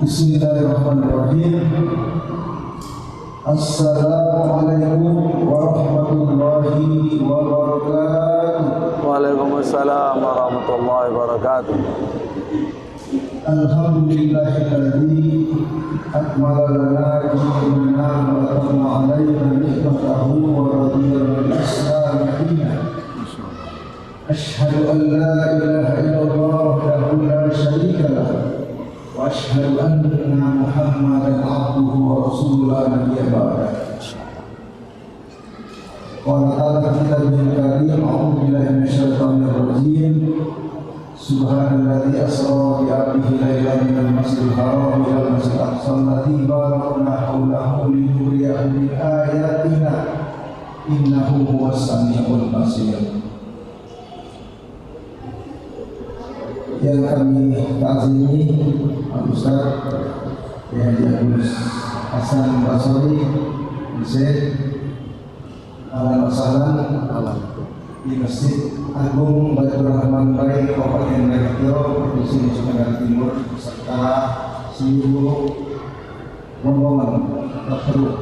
Bismillahirrahmanirrahim. Assalamualaikum warahmatullahi wabarakatuh. Waalaikumsalam warahmatullahi wabarakatuh. Alhamdulillahilladzi akmala lana dinana wa atamma alaina ni'matahu wa radiya lana al-islam dinan. Asyhadu an la ilaha illallah wahdahu la syarika lahu wa asyhadu anna Muhammadan abduhu wa rasuluhu la nabiyya ba'dahu. Qala ta'ala fi kitabihil karim, a'udzu billahi minasyaitonir rajim. Subhanalladzi asra bi 'abdihi lailan minal masjidil haram ilal masjidil aqsa alladzi barakna hawlahu linuriyahu min ayatina innahu huwas samiul basir. Yang kami ta'zimi Pak Ustaz Haji Agus Hasan Basri Zaid Al-Masalan di Masjid Agung Baitur Rahman Baik Kabupaten Magelang Provinsi Nusa Tenggara Timur beserta seluruh rombongan terperuk.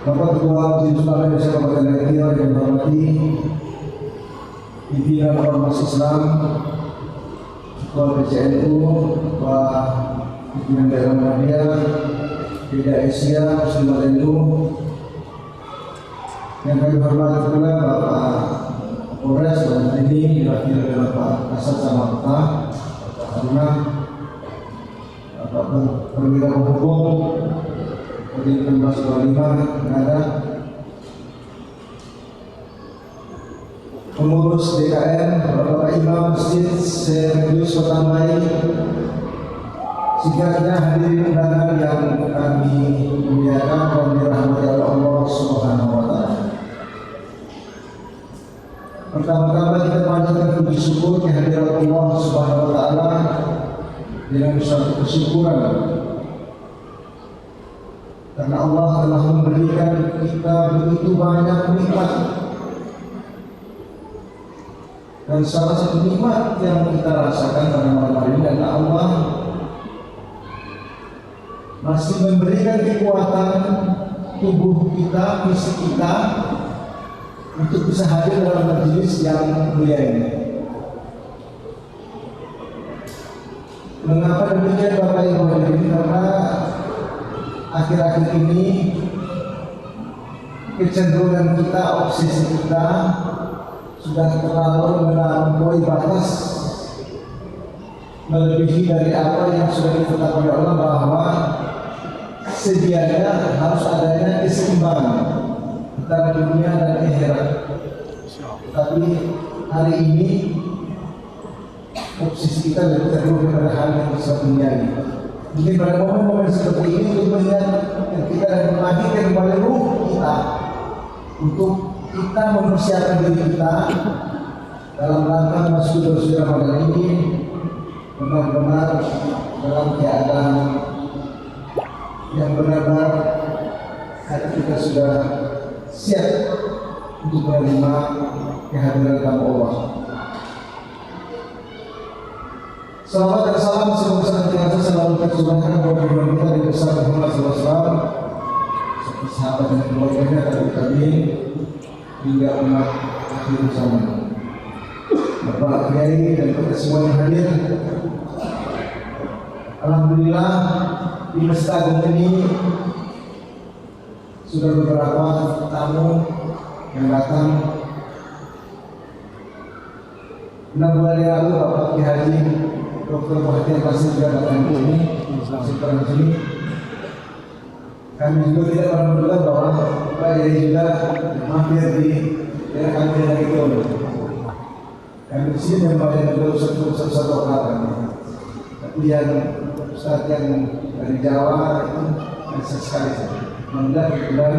Bapak Ketua Majelis Ulama Indonesia Kabupaten Magelang yang dihormati pimpinan Ormas Islam, Ketua PCNU, Ketua Pimpinan Daerah Muhammadiyah, Beda Asia, Muslimat NU, yang kami hormati pula Bapak Polres dan ini diwakili oleh Bapak Kasat Samapta, Bapak Haruna, Bapak Perwira Hukum, Kodim 1625, Nada, pengurus DKM, Bapak Imam Masjid Serius Kota Mai, singkatnya hadirin undangan yang kami muliakan dan dirahmati oleh Allah Subhanahu wa Ta'ala. Pertama-tama kita panjatkan puji syukur kehadirat Allah Subhanahu wa Ta'ala dengan suatu kesyukuran karena Allah telah memberikan kita begitu banyak nikmat. Dan salah satu nikmat yang kita rasakan pada malam hari ini adalah Allah masih memberikan kekuatan tubuh kita, fisik kita untuk bisa hadir dalam majelis yang mulia ini. Mengapa demikian Bapak Ibu hadirin? Karena akhir-akhir ini kecenderungan kita, obsesi kita sudah terlalu melampaui batas, melebihi dari apa yang sudah ditetapkan oleh Allah bahwa sedianya harus adanya keseimbangan antara dunia dan akhirat. Tapi hari ini obsesi kita lebih terlalu pada hal yang bersifat duniawi. Mungkin pada momen-momen seperti ini untuk melihat kita dan membangkitkan kembali ruh kita untuk kita mempersiapkan diri kita dalam rangka masuk bulan Ramadan ini benar-benar dalam keadaan yang benar-benar hati kita sudah siap untuk menerima kehadiran tamu Allah. Selamat dan salam semoga senantiasa selalu tercurahkan kepada junjungan kita Nabi besar Muhammad SAW, seperti sahabat dan keluarganya tadi hingga umat akhir zaman. Bapak Kiai dan kita semua yang hadir, alhamdulillah di Masjid Agung ini sudah beberapa tamu yang datang. 6 bulan yang lalu Bapak Kiai Haji Dr. Muhammad Basir juga datang ke sini, sekarang di sini. Kami juga tidak pernah menduga bahwa Pak Kiai juga mampir di daerah kami dari itu. Kami di sini membayar juga Ustaz lokal. Tapi yang Ustaz yang dari Jawa itu bisa sekali. Alhamdulillah kebetulan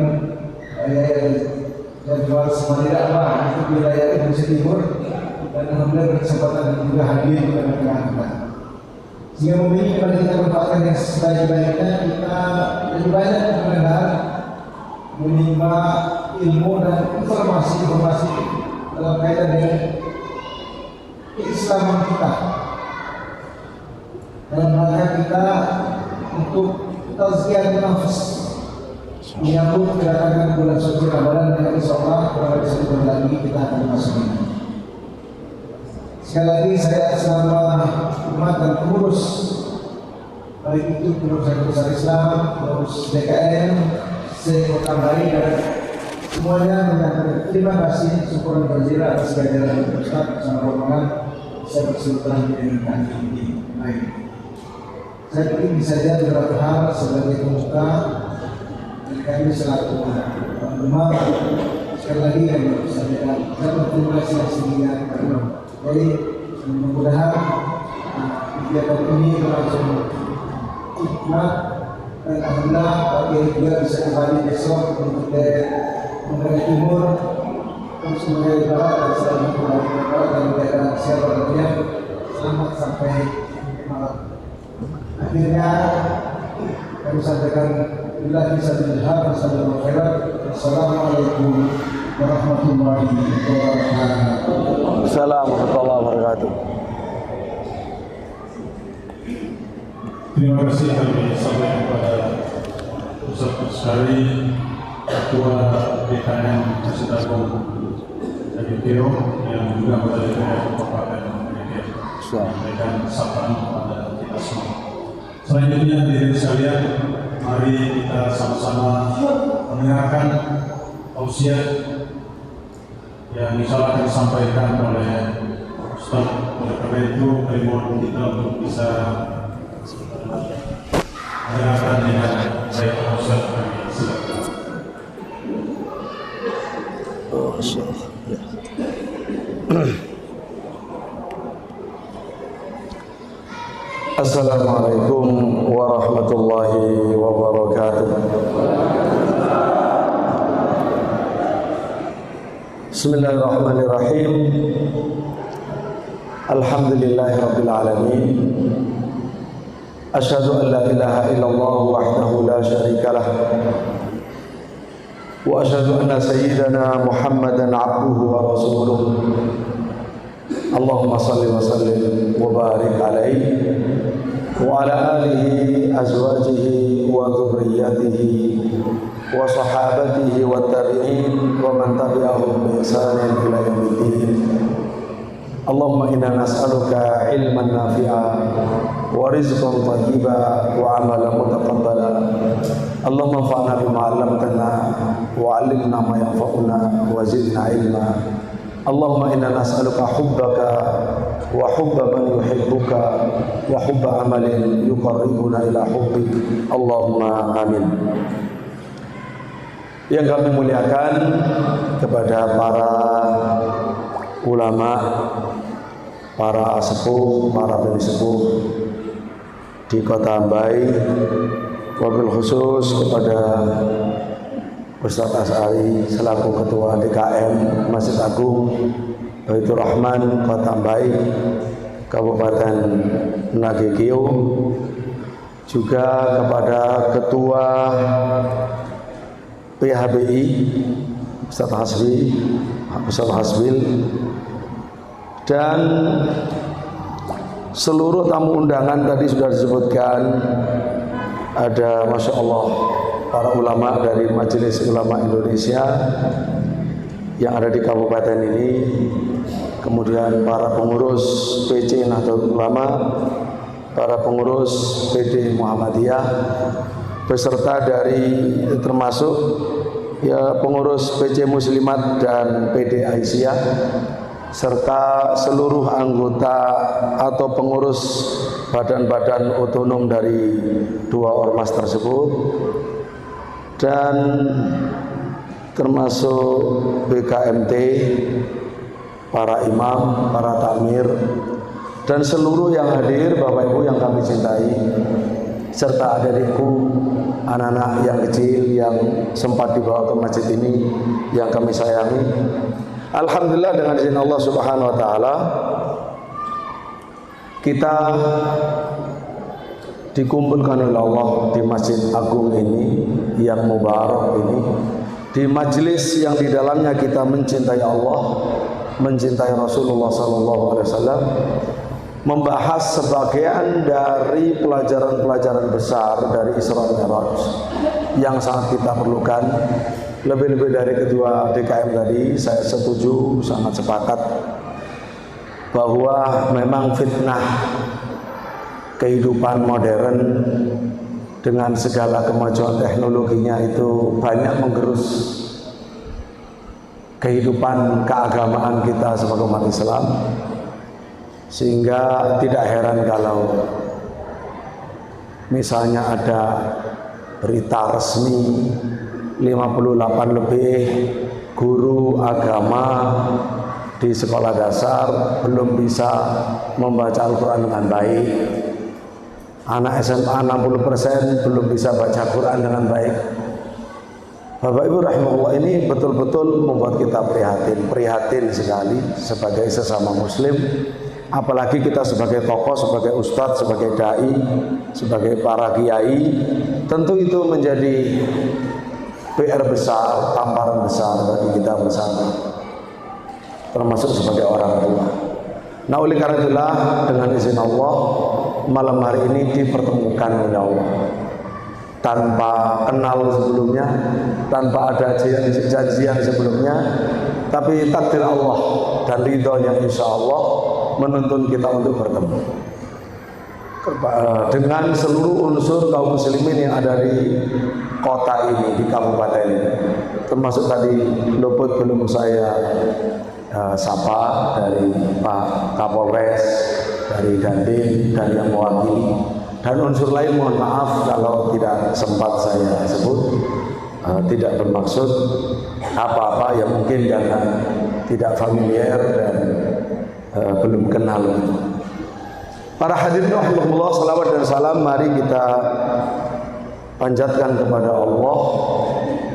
jadwal semua tidak apa itu wilayah Indonesia Timur dan alhamdulillah berkesempatan juga hadir di tengah-tengah kita. Sehingga memiliki pada kita manfaatkan yang sebaik-baiknya, kita lebih banyak mendengar, menimba ilmu dan informasi dalam kaitan dengan keislaman kita. dalam rangka kita untuk tazkiyah nafs menyambut kedatangan bulan suci Ramadan yang insyaallah beberapa bulan lagi kita akan memasuki. Sekali lagi saya atas nama umat dan pengurus baik itu pengurus besar Islam, pengurus DKM, Kota Baik dan semuanya menyampaikan terima kasih syukur dan jazilah atas kehadiran Ustaz bersama rombongan saya bersyukur dengan kami ini. Baik. Saya pikir bisa saja beberapa hal sebagai pembuka dan kami selaku umat sekali lagi kami sampaikan saya berterima kasih sehingga jadi mudah-mudahan kegiatan ini berlangsung hikmat dan alhamdulillah bagi juga bisa kembali besok untuk Menggerak Timur terus Menggerak Barat dan selalu kembali ke Barat dan daerah siapa yang selamat sampai malam. Akhirnya kami sampaikan billahi sabilillah wassalamu Assalamualaikum warahmatullahi wabarakatuh. Assalamualaikum warahmatullahi wabarakatuh. Terima kasih kami sampaikan kepada Ustaz Bukhari, Ketua DKM Masjid Agung Jagitiro yang juga anggota DPR Kabupaten Jagitiro, menyampaikan sapaan kepada kita semua. Selanjutnya hadirin sekalian, mari kita sama-sama mendengarkan tausiah yang insyaallah akan disampaikan oleh Ustaz. Oleh karena itu, kami mohon kita untuk bisa mendengarkan dengan baik. Ustaz, kami silakan. Assalamualaikum warahmatullahi wabarakatuh. Bismillahirrahmanirrahim. Alhamdulillahi rabbil alamin. Asyhadu an la ilaha illallah wahdahu la syarika lah. Wa asyhadu anna sayyidana Muhammadan abduhu wa rasuluh. Allahumma salli wa sallim wa barik alaihi wa ala alihi azwajihi wa dhurriyyatihi wa sahabatihi wa tabi'in wa man tabi'ahum bi ihsanin ila yaumiddin. Allahumma inna nas'aluka ilman nafi'a wa rizqan thayyiban wa amalan mutaqabbala. Allahumma anfa'na bima 'allamtana wa 'allimna ma yanfa'una wa zidna ilma. Allahumma inna nas'aluka hubbaka wa hubba man yuhibbuka wa hubba amalin yuqarribuna ila hubbik. Allahumma amin. Yang kami muliakan kepada para ulama, para sepuh, para sepuh di Kota Ambai, wabil khusus kepada Ustaz As'ari selaku Ketua DKM Masjid Agung Baitur Rahman Kota Ambai Kabupaten Nagegeo, juga kepada Ketua PHBI Ustaz Hasbil dan seluruh tamu undangan. Tadi sudah disebutkan ada Masya Allah para ulama dari Majelis Ulama Indonesia yang ada di kabupaten ini, kemudian para pengurus PC Nahdlatul Ulama, para pengurus PD Muhammadiyah, beserta dari termasuk ya pengurus PC Muslimat dan PD Aisyah, serta seluruh anggota atau pengurus badan-badan otonom dari dua ormas tersebut, dan termasuk BKMT, para imam, para takmir, dan seluruh yang hadir, Bapak Ibu yang kami cintai, serta adik-adikku, anak-anak yang kecil yang sempat dibawa ke masjid ini yang kami sayangi. Alhamdulillah, dengan izin Allah Subhanahu wa taala kita dikumpulkan oleh Allah di Masjid Agung ini yang mubarak ini, di majelis yang di dalamnya kita mencintai Allah, mencintai Rasulullah sallallahu alaihi wasallam, membahas sebagian dari pelajaran-pelajaran besar dari Isra Mi'raj yang sangat kita perlukan. Lebih-lebih dari kedua DKM tadi, saya setuju, sangat sepakat bahwa memang fitnah kehidupan modern dengan segala kemajuan teknologinya itu banyak menggerus kehidupan keagamaan kita sebagai umat Islam, sehingga tidak heran kalau misalnya ada berita resmi 58 lebih guru agama di sekolah dasar belum bisa membaca Al-Quran dengan baik. Anak SMA 60% belum bisa baca Quran dengan baik. Bapak Ibu rahimahullah, ini betul-betul membuat kita prihatin sekali sebagai sesama muslim. Apalagi kita sebagai tokoh, sebagai ustadz, sebagai dai, sebagai para kiai, tentu itu menjadi PR besar, tamparan besar bagi kita bersama, termasuk sebagai orang tua. Nah, oleh karena itulah dengan izin Allah, malam hari ini dipertemukan oleh Allah tanpa kenal sebelumnya, tanpa ada janjian sebelumnya, tapi takdir Allah dan ridhonya insya Allah menuntun kita untuk bertemu dengan seluruh unsur kaum muslimin yang ada di kota ini, di kabupaten ini, termasuk tadi luput belum saya sapa dari Pak Kapolres, dari Dandim dan yang mewakili, dan unsur lain mohon maaf kalau tidak sempat saya sebut, tidak bermaksud apa-apa, ya mungkin karena tidak familiar dan belum kenal. Para hadirin rahimakumullah, salawat dan salam mari kita panjatkan kepada Allah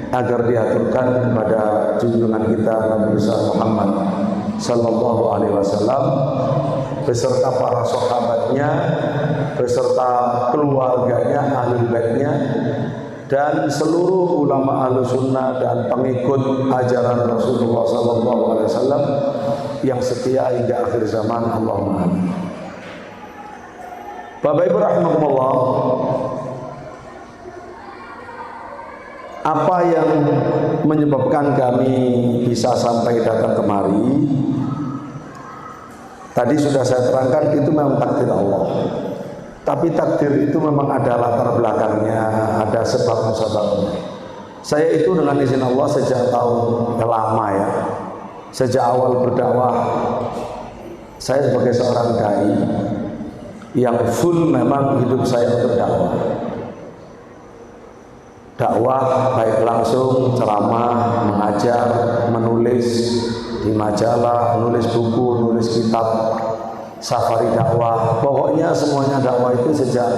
agar diaturkan kepada junjungan kita Nabi besar Muhammad sallallahu alaihi wasallam beserta para sahabatnya, beserta keluarganya, ahli baitnya, dan seluruh ulama ahlu sunnah dan pengikut ajaran Rasulullah sallallahu alaihi wasallam yang setia hingga akhir zaman. Allahumma amin. Bapak Ibu rahimakumullah, apa yang menyebabkan kami bisa sampai datang kemari tadi sudah saya terangkan, itu memang takdir Allah. Tapi takdir itu memang ada latar belakangnya, ada sebab-sebabnya. Saya itu dengan izin Allah sejak tahun lama ya, sejak awal berdakwah, saya sebagai seorang dai yang full memang hidup saya untuk dakwah. Dakwah baik langsung, ceramah, mengajar, menulis di majalah, menulis buku, menulis kitab, safari dakwah, pokoknya semuanya dakwah itu sejak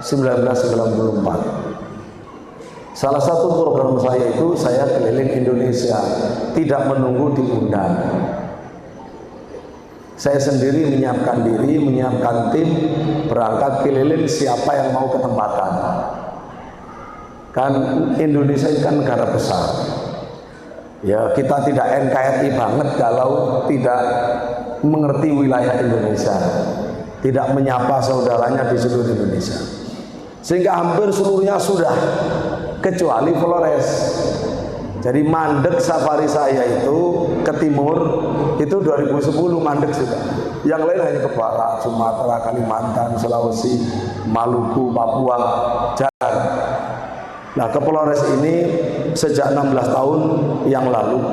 1994. Salah satu program saya itu saya keliling Indonesia, tidak menunggu diundang. Saya sendiri menyiapkan diri, menyiapkan tim, berangkat keliling siapa yang mau ketempatan. Kan Indonesia itu kan negara besar. Ya, kita tidak NKRI banget kalau tidak mengerti wilayah Indonesia, tidak menyapa saudaranya di seluruh Indonesia. Sehingga hampir seluruhnya sudah, kecuali Flores. Jadi mandek safari saya itu ke timur itu 2010 mandek sudah. Yang lain hanya ke barat, Sumatera, Kalimantan, Sulawesi, Maluku, Papua, jalan. Nah, ke Flores ini sejak 16 tahun yang lalu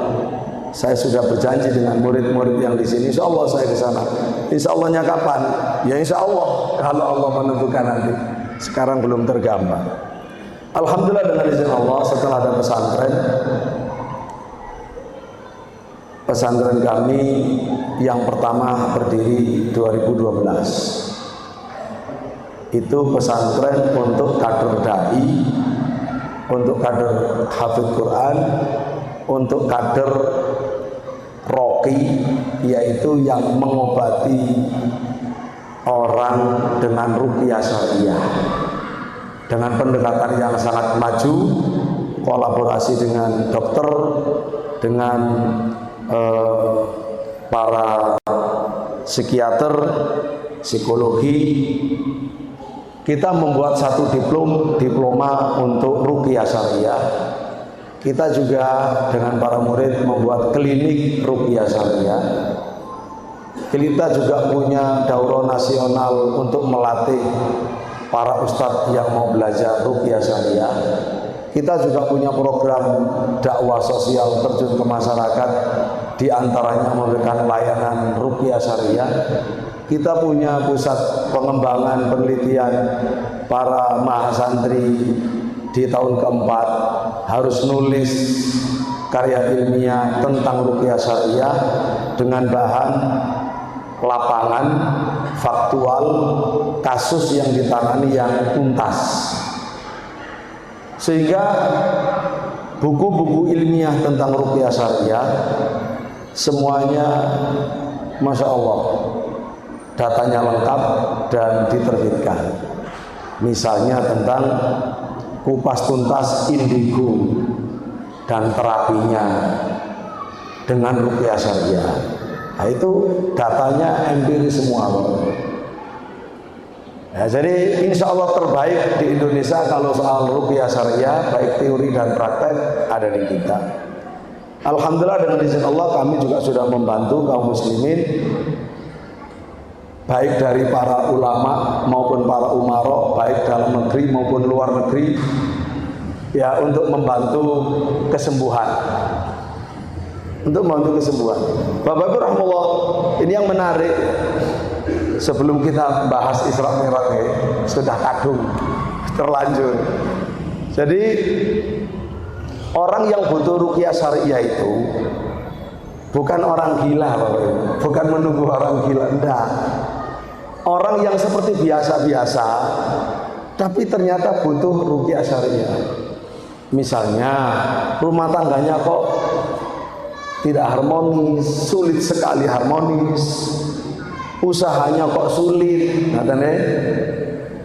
saya sudah berjanji dengan murid-murid yang di sini, insya Allah saya ke sana. Insya Allahnya kapan? Ya insya Allah kalau Allah menentukan nanti. Sekarang belum tergambar. Alhamdulillah dengan izin Allah, setelah ada pesantren kami yang pertama berdiri 2012. Itu pesantren untuk kader dai, untuk kader hafidz Quran, untuk kader roqi, yaitu yang mengobati orang dengan ruqyah syariah, dengan pendekatan yang sangat maju, kolaborasi dengan dokter, dengan para psikiater, psikologi. Kita membuat satu diploma untuk ruqyah syariah. Kita juga dengan para murid membuat klinik ruqyah syariah. Kita juga punya daurah nasional untuk melatih para ustadz yang mau belajar ruqyah syariah. Kita juga punya program dakwah sosial terjun ke masyarakat, di antaranya memberikan layanan ruqyah syariah. Kita punya pusat pengembangan penelitian para mahasantri di tahun keempat harus nulis karya ilmiah tentang ruqyah syariah dengan bahan lapangan, faktual, kasus yang ditangani yang tuntas. Sehingga buku-buku ilmiah tentang ruqyah syariah semuanya Masya Allah, datanya lengkap dan diterbitkan. Misalnya tentang kupas tuntas indigo dan terapinya dengan ruqyah syariah. Nah, itu datanya empiris semua. Ya, jadi insya Allah terbaik di Indonesia kalau soal ruqyah syariah, baik teori dan praktek ada di kita. Alhamdulillah dengan izin Allah kami juga sudah membantu kaum muslimin, baik dari para ulama maupun para umara, baik dalam negeri maupun luar negeri, ya, untuk membantu kesembuhan. Untuk membantu kesembuhan. Bapak Ibu rahmatullah, ini yang menarik. Sebelum kita bahas Isra Mi'raj ini, sudah kadung terlanjur. Jadi orang yang butuh ruqyah syariah itu bukan orang gila, Bapak Ibu. Bukan menunggu orang gila, enggak. Orang yang seperti biasa-biasa, tapi ternyata butuh ruqyah syariah. Misalnya rumah tangganya kok tidak harmonis, sulit sekali harmonis, usahanya kok sulit, katanya,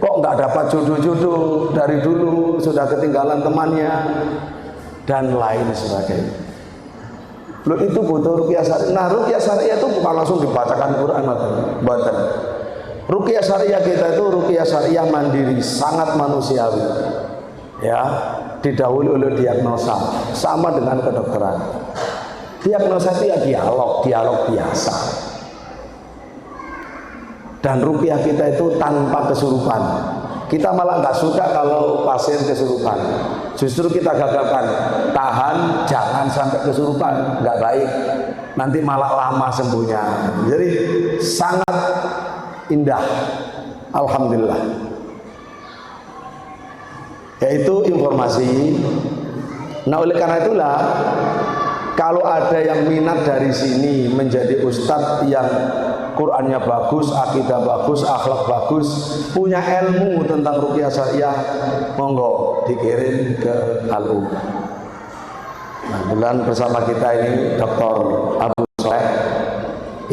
kok nggak dapat jodoh-jodoh dari dulu, sudah ketinggalan temannya, dan lain sebagainya. Loh, itu butuh ruqyah syariah. Nah, ruqyah syariah itu bukan langsung dibacakan Quran, buatan. Ruqyah syariah kita itu ruqyah syariah mandiri, sangat manusiawi. Ya, didahului oleh diagnosa, sama dengan kedokteran. Diagnosa itu ya dialog biasa. Dan ruqyah kita itu tanpa kesurupan. Kita malah nggak suka kalau pasien kesurupan. Justru kita gagalkan, tahan, jangan sampai kesurupan, nggak baik. Nanti malah lama sembuhnya. Jadi sangat indah, alhamdulillah. Yaitu informasi. Nah, oleh karena itulah, kalau ada yang minat dari sini menjadi ustadz yang Qurannya bagus, akidah bagus, akhlak bagus, punya ilmu tentang ruqyah syariah, monggo dikirim ke Al-U. Nah, kemudian bersama kita ini Dr. Abu Soleh,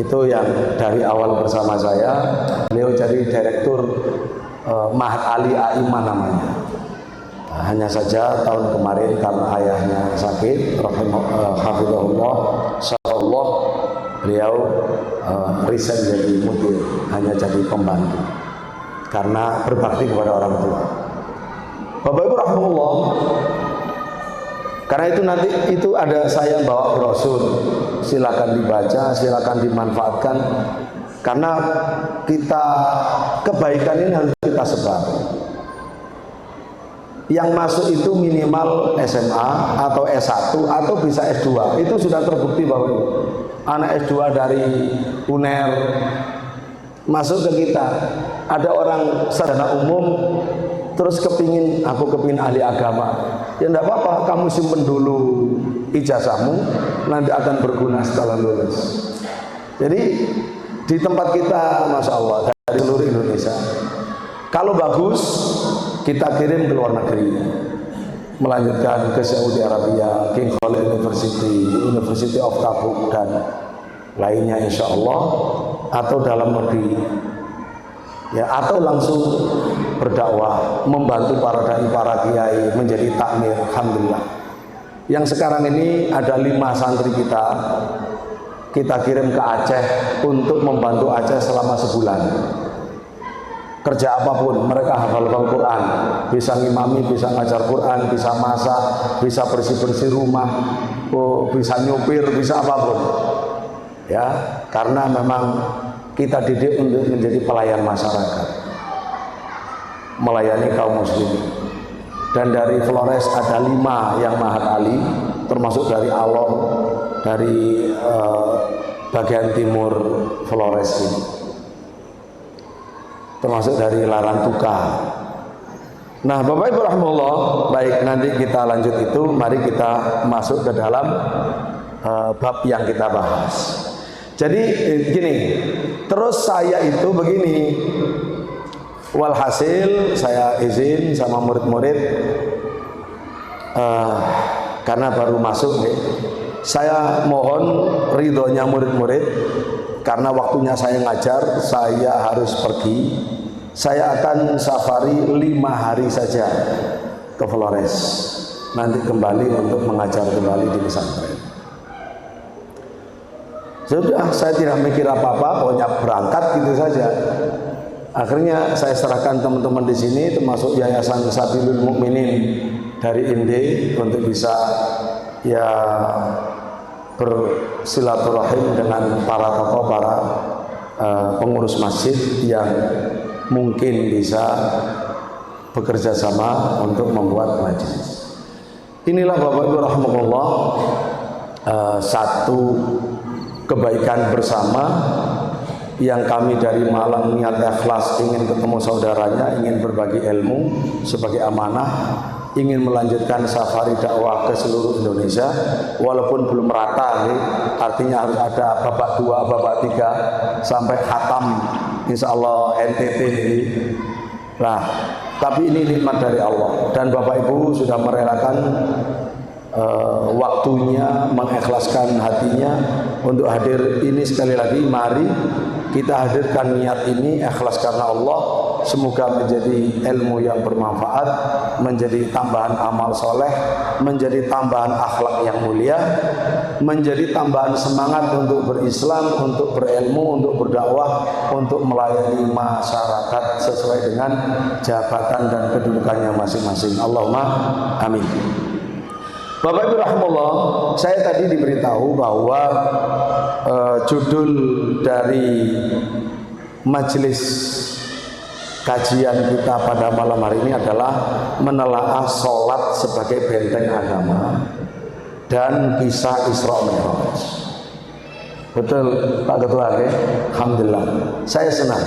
itu yang dari awal bersama saya. Beliau jadi direktur Mahat Ali Aiman namanya. Nah, hanya saja tahun kemarin karena ayahnya sakit, hafizahullah, insyaallah beliau resign jadi mudir, hanya jadi pembantu karena berbakti kepada orang tua. Bapak Ibu rahmatullah, karena itu nanti itu ada saya bawa brosur, silakan dibaca, silakan dimanfaatkan, karena kita kebaikan ini harus kita sebar. Yang masuk itu minimal SMA atau S1 atau bisa S2. Itu sudah terbukti bahwa anak S2 dari UNER masuk ke kita. Ada orang sarjana umum terus aku kepingin ahli agama. Ya enggak apa-apa, kamu simpen dulu ijazahmu, nanti akan berguna setelah lulus. Jadi di tempat kita, Masya Allah, dari seluruh Indonesia, kalau bagus kita kirim ke luar negeri, melanjutkan ke Saudi Arabia, King Khalid University, University of Tabuk dan lainnya insya Allah, atau dalam negeri, ya, atau langsung berdakwah, membantu para dai, para kiai menjadi takmir. Alhamdulillah. Yang sekarang ini ada 5 santri kita kirim ke Aceh untuk membantu Aceh selama sebulan. kerja apapun, mereka hafal Quran, bisa ngimami, bisa ngajar Quran, bisa masak, bisa bersih-bersih rumah, bisa nyupir, bisa apapun. Ya, karena memang kita didik untuk menjadi pelayan masyarakat, melayani kaum muslimin. Dan dari Flores ada 5 yang Mahat Ali, termasuk dari Alor, dari bagian timur Flores ini, termasuk dari Larantuka. Nah, Bapak Ibu rahimahullah, baik, nanti kita lanjut itu. Mari kita masuk ke dalam bab yang kita bahas. Jadi gini, terus saya itu begini, walhasil saya izin sama murid-murid, karena baru masuk nih, saya mohon ridhonya murid-murid, karena waktunya saya ngajar, saya harus pergi. Saya akan safari 5 hari saja ke Flores, nanti kembali untuk mengajar kembali di pesantren. Sudah, saya tidak mikir apa-apa, pokoknya berangkat gitu saja. Akhirnya saya serahkan teman-teman di sini, termasuk Yayasan Sabilul Mukminin dari Inde, untuk bisa ya bersilaturahim dengan para tokoh, para pengurus masjid yang mungkin bisa bekerja sama untuk membuat majelis. Inilah Bapak Ibu rahimahullah, satu kebaikan bersama yang kami dari Malang niat ikhlas ingin ketemu saudaranya, ingin berbagi ilmu sebagai amanah, ingin melanjutkan safari dakwah ke seluruh Indonesia, walaupun belum rata nih, artinya harus ada babak 2, babak 3 sampai khatam insya Allah NTT ini. Nah, tapi ini nikmat dari Allah, dan Bapak Ibu sudah merelakan waktunya, mengikhlaskan hatinya untuk hadir ini. Sekali lagi, mari kita hadirkan niat ini ikhlas karena Allah. Semoga menjadi ilmu yang bermanfaat, menjadi tambahan amal soleh, menjadi tambahan akhlak yang mulia, menjadi tambahan semangat untuk berislam, untuk berilmu, untuk berdakwah, untuk melayani masyarakat sesuai dengan jabatan dan kedudukannya masing-masing. Allahumma amin. Bapak Ibu rahimahullah, saya tadi diberitahu bahwa judul dari majelis kajian kita pada malam hari ini adalah menelaah sholat sebagai benteng agama dan kisah Isra Mi'raj. Betul Pak Ketua, alhamdulillah, saya senang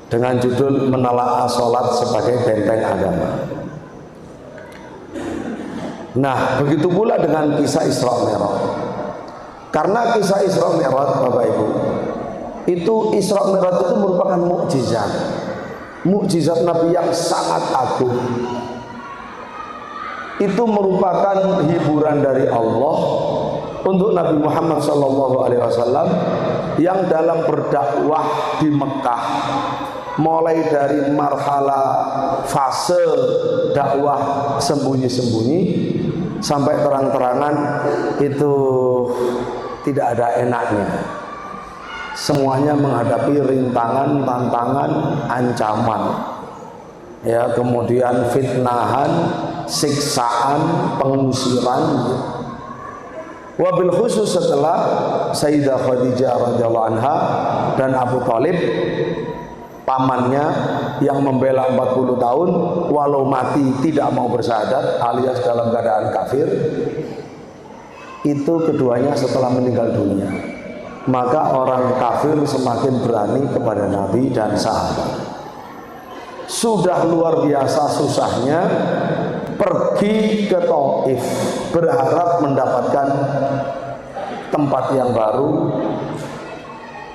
dengan judul menelaah sholat sebagai benteng agama. Nah, begitu pula dengan kisah Isra Mi'raj. Karena kisah Isra Mi'raj, Bapak Ibu, itu Isra Mi'raj itu merupakan mukjizat. Mukjizat Nabi yang sangat agung. Itu merupakan hiburan dari Allah untuk Nabi Muhammad SAW yang dalam berdakwah di Mekah, mulai dari marhala fase dakwah sembunyi-sembunyi sampai terang-terangan, itu tidak ada enaknya. Semuanya menghadapi rintangan, tantangan, ancaman, ya, kemudian fitnahan, siksaan, pengusiran. Wabil khusus setelah Sayyidah Khadijah radhiyallahu anha dan Abu Thalib, pamannya yang membela 40 tahun, walau mati tidak mau bersyahadat alias dalam keadaan kafir, itu keduanya setelah meninggal dunia, maka orang kafir semakin berani kepada Nabi dan sahabat. Sudah luar biasa susahnya pergi ke Taif berharap mendapatkan tempat yang baru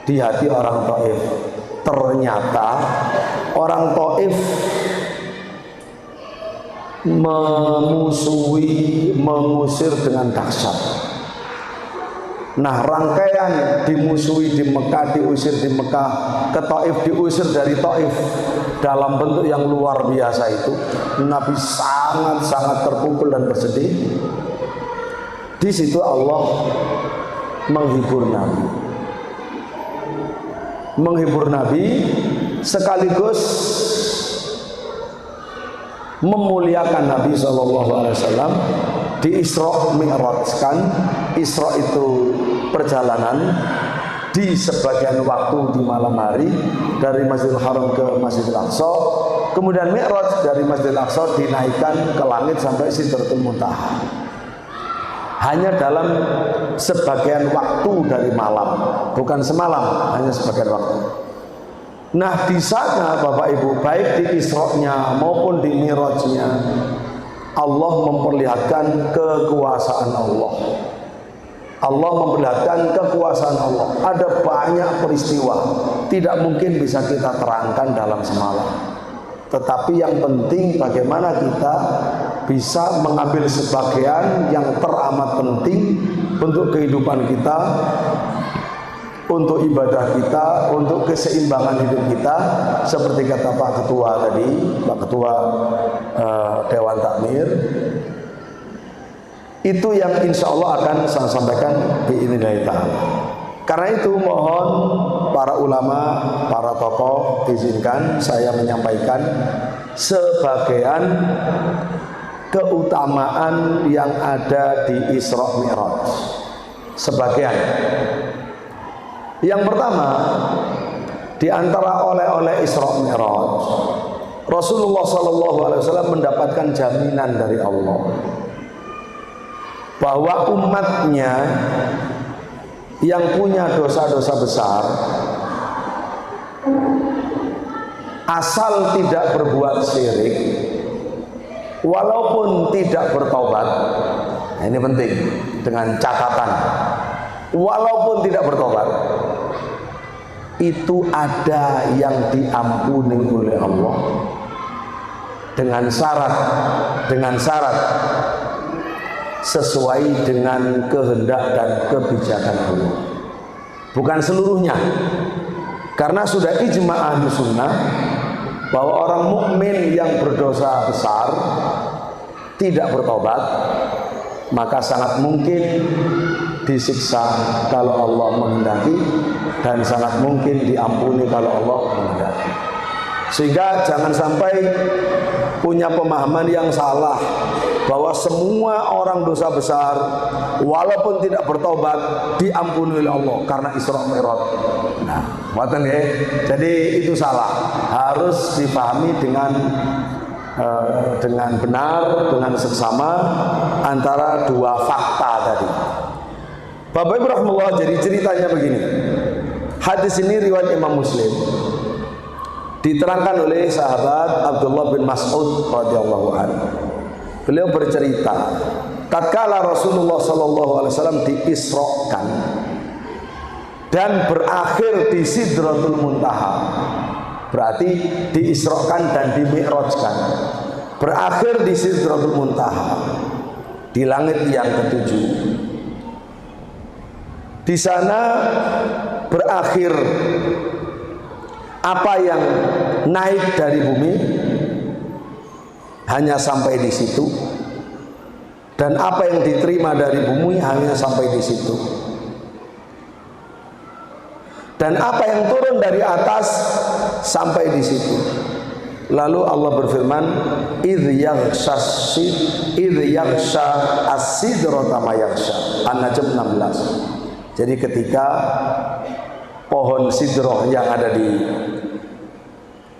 di hati orang Taif. Ternyata orang Taif memusuhi, mengusir dengan dahsyat. Nah, rangkaian dimusuhi di Mekah, diusir di Mekah, ke Taif diusir dari Taif dalam bentuk yang luar biasa itu, Nabi sangat-sangat terpukul dan bersedih. Di situ Allah menghibur Nabi. menghibur Nabi sekaligus memuliakan Nabi SAW di Isra Mi'rajkan. Isra itu perjalanan di sebagian waktu di malam hari dari Masjidil Haram ke Masjidil Aqsa, kemudian Mi'raj dari Masjidil Aqsa dinaikkan ke langit sampai Sidratul Muntaha, hanya dalam sebagian waktu dari malam, bukan semalam, hanya sebagian waktu. Nah, di sana Bapak Ibu, baik di Isra-nya maupun di Mi'rajnya, Allah memperlihatkan kekuasaan Allah. Allah memperlihatkan kekuasaan Allah. Ada banyak peristiwa, tidak mungkin bisa kita terangkan dalam semalam. Tetapi yang penting bagaimana kita bisa mengambil sebagian yang teramat penting untuk kehidupan kita, untuk ibadah kita, untuk keseimbangan hidup kita. Seperti kata Pak Ketua tadi, Pak Ketua Dewan Takmir, itu yang insya Allah akan saya sampaikan biidznillah ta'ala. Karena itu mohon para ulama, para tokoh, izinkan saya menyampaikan sebagian keutamaan yang ada di Isra Mi'raj. Sebagian. Yang pertama, di antara oleh-oleh Isra Mi'raj, Rasulullah SAW mendapatkan jaminan dari Allah bahwa umatnya yang punya dosa-dosa besar, asal tidak berbuat syirik, walaupun tidak bertobat, nah ini penting, dengan catatan, walaupun tidak bertobat, itu ada yang diampuni oleh Allah dengan syarat sesuai dengan kehendak dan kebijakan Allah. Bukan seluruhnya, karena sudah ijma ahli sunnah bahwa orang mukmin yang berdosa besar tidak bertobat, maka sangat mungkin disiksa kalau Allah menghendaki, dan sangat mungkin diampuni kalau Allah menghendaki. Sehingga jangan sampai punya pemahaman yang salah bahwa semua orang dosa besar walaupun tidak bertobat diampuni oleh Allah karena Isra Mi'raj. Nah, ngoten nggih. Jadi itu salah. Harus dipahami dengan benar, dengan seksama antara dua fakta tadi. Bapak Ibu rahimahullah, jadi ceritanya begini. Hadis ini riwayat Imam Muslim. Diterangkan oleh sahabat Abdullah bin Mas'ud radhiyallahu anhu. Beliau bercerita, tatkala Rasulullah SAW diisrokan dan berakhir di Sidratul Muntaha, berarti diisrokan dan dimi'rajkan, berakhir di Sidratul Muntaha, di langit yang ketujuh. Di sana berakhir apa yang naik dari bumi hanya sampai di situ, dan apa yang diterima dari bumi hanya sampai di situ, dan apa yang turun dari atas sampai di situ. Lalu Allah berfirman, idz yaghsha as-sidrata ma yaghsha. An-Najm 16. Jadi ketika pohon sidroh yang ada di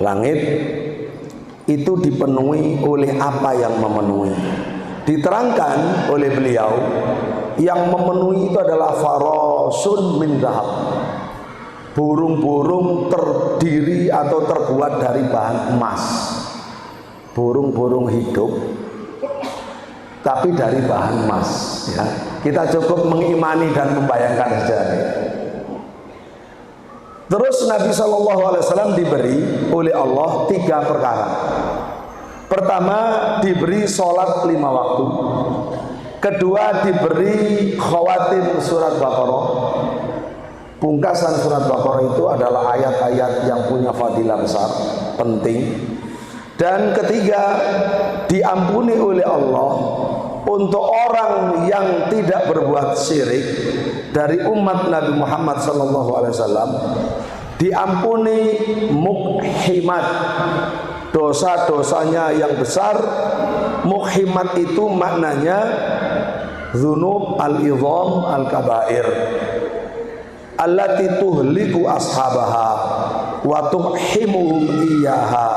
langit itu dipenuhi oleh apa yang memenuhi. Diterangkan oleh beliau, yang memenuhi itu adalah farasun min dhahab, burung-burung terdiri atau terbuat dari bahan emas, burung-burung hidup tapi dari bahan emas, ya. Kita cukup mengimani dan membayangkan saja. Terus Nabi SAW diberi oleh Allah 3 perkara. Pertama, diberi sholat 5 waktu. Kedua, diberi khawatim surat Baqarah. Pungkasan surat Baqarah itu adalah ayat-ayat yang punya fadilah besar, penting. Dan ketiga, diampuni oleh Allah untuk orang yang tidak berbuat syirik dari umat Nabi Muhammad SAW, diampuni mukhimat, dosa-dosanya yang besar. Mukhimat itu maknanya dzunub al-idham al-kabair allati tuhliku ashabaha wa tuhhimuhum iyaha.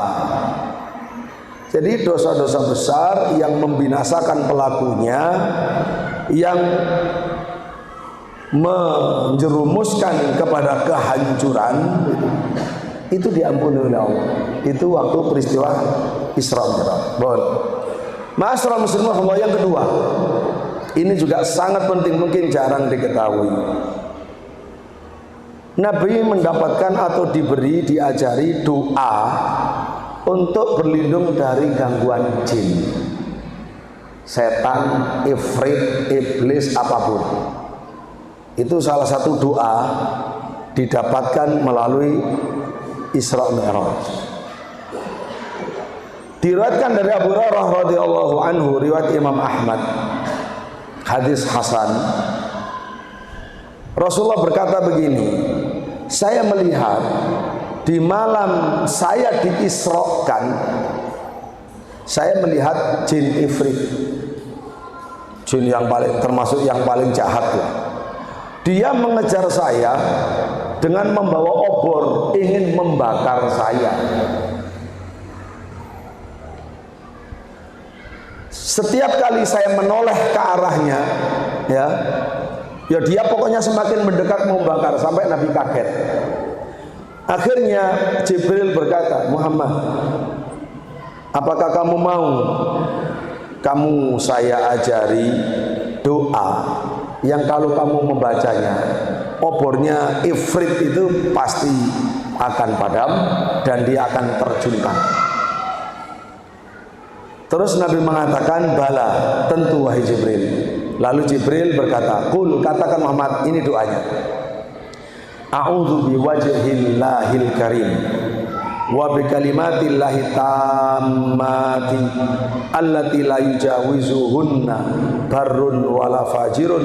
Jadi dosa-dosa besar yang membinasakan pelakunya, yang menjerumuskan kepada kehancuran, itu diampuni oleh Allah. Itu waktu peristiwa Isra Mi'raj. Ma'asyiral muslimin, yang kedua, ini juga sangat penting, mungkin jarang diketahui. Nabi mendapatkan atau diajari doa untuk berlindung dari gangguan jin, setan, ifrit, iblis, apapun. Itu salah satu doa didapatkan melalui Isra Mi'raj. Diriwayatkan dari Abu Hurairah radhiyallahu anhu, riwayat Imam Ahmad, hadis hasan. Rasulullah berkata begini, saya melihat di malam saya diisrokan, saya melihat jin ifrit, jin yang paling, termasuk yang paling jahat lah. Dia mengejar saya dengan membawa obor, ingin membakar saya. Setiap kali saya menoleh ke arahnya, ya dia pokoknya semakin mendekat membakar, sampai Nabi kaget. Akhirnya Jibril berkata, Muhammad, apakah kamu mau saya ajari doa yang kalau kamu membacanya, obornya ifrit itu pasti akan padam dan dia akan terjunkan. Terus Nabi mengatakan, bala, tentu wahai Jibril. Lalu Jibril berkata, qul, katakan Muhammad, ini doanya. A'udzu biwajhillahil karim wa bikalimatillahi tammati allati la yujawizuhunna barrun wala fajirun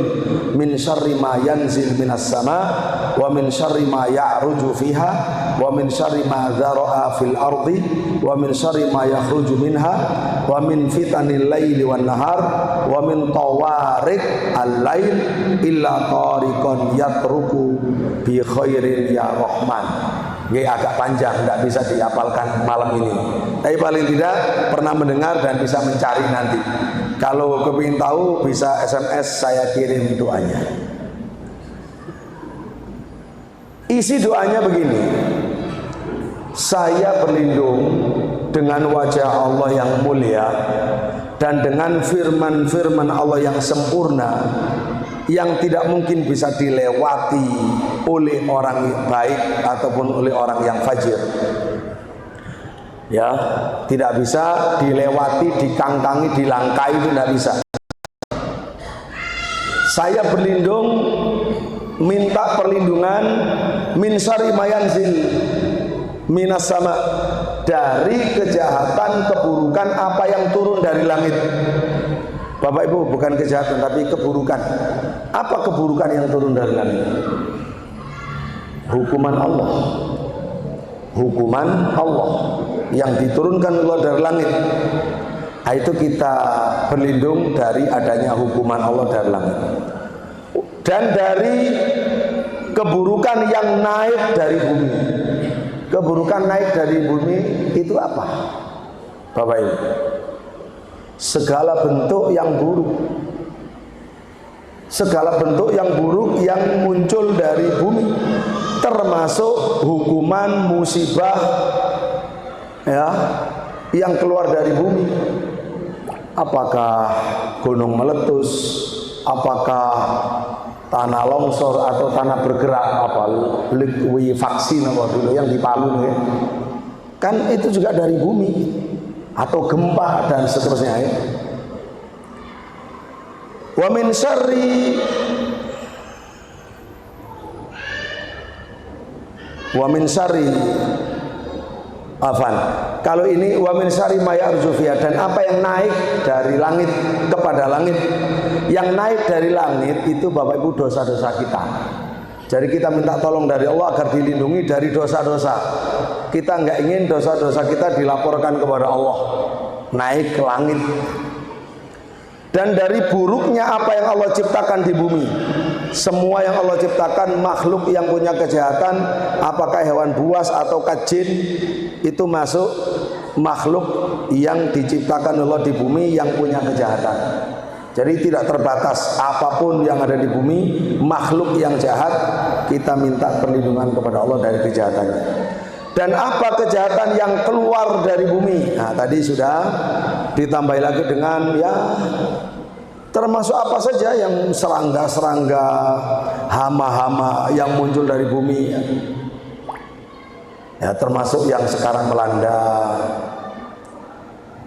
min syarri ma yanzil minas sama wa min syarri ma ya'ruju fiha wa min syarri ma dzara'a fil ardi wa min syarri ma yakhruju minha wa min fitanil laili wan nahar wa min tawarik al-lail illa tariqan yatruku bi khairin ya rahman. Agak panjang, tidak bisa dihafalkan malam ini, tapi paling tidak pernah mendengar dan bisa mencari nanti. Kalau kepingin tahu bisa SMS, saya kirim doanya. Isi doanya begini, saya berlindung dengan wajah Allah yang mulia dan dengan firman-firman Allah yang sempurna, yang tidak mungkin bisa dilewati oleh orang baik ataupun oleh orang yang fajir. Ya, tidak bisa dilewati, dikangkangi, dilangkai, itu tidak bisa. Saya berlindung, minta perlindungan min syarri mayanzil minas sama, dari kejahatan, keburukan apa yang turun dari langit. Bapak Ibu, bukan kejahatan tapi keburukan. Apa keburukan yang turun dari langit? Hukuman Allah. Hukuman Allah yang diturunkan Allah dari langit. Itu kita berlindung dari adanya hukuman Allah dari langit. Dan dari keburukan yang naik dari bumi. Keburukan naik dari bumi itu apa? Bapak Ibu, segala bentuk yang buruk, segala bentuk yang buruk yang muncul dari bumi, termasuk hukuman musibah ya yang keluar dari bumi. Apakah gunung meletus, apakah tanah longsor atau tanah bergerak, apa likuifaksi apa dulu yang di Palu ya, kan itu juga dari bumi, atau gempa dan seterusnya ya. Wa min syarri afan. Kalau ini wa min syarri ma yarju fiha, dan apa yang naik dari langit kepada langit. Yang naik dari langit itu Bapak Ibu dosa-dosa kita. Jadi kita minta tolong dari Allah agar dilindungi dari dosa-dosa. Kita nggak ingin dosa-dosa kita dilaporkan kepada Allah, naik ke langit. Dan dari buruknya apa yang Allah ciptakan di bumi, semua yang Allah ciptakan makhluk yang punya kejahatan, apakah hewan buas atau jin, itu masuk makhluk yang diciptakan Allah di bumi yang punya kejahatan. Jadi tidak terbatas, apapun yang ada di bumi, makhluk yang jahat, kita minta perlindungan kepada Allah dari kejahatannya. Dan apa kejahatan yang keluar dari bumi? Nah, tadi sudah ditambah lagi dengan ya termasuk apa saja yang serangga-serangga, hama-hama yang muncul dari bumi. Ya, termasuk yang sekarang melanda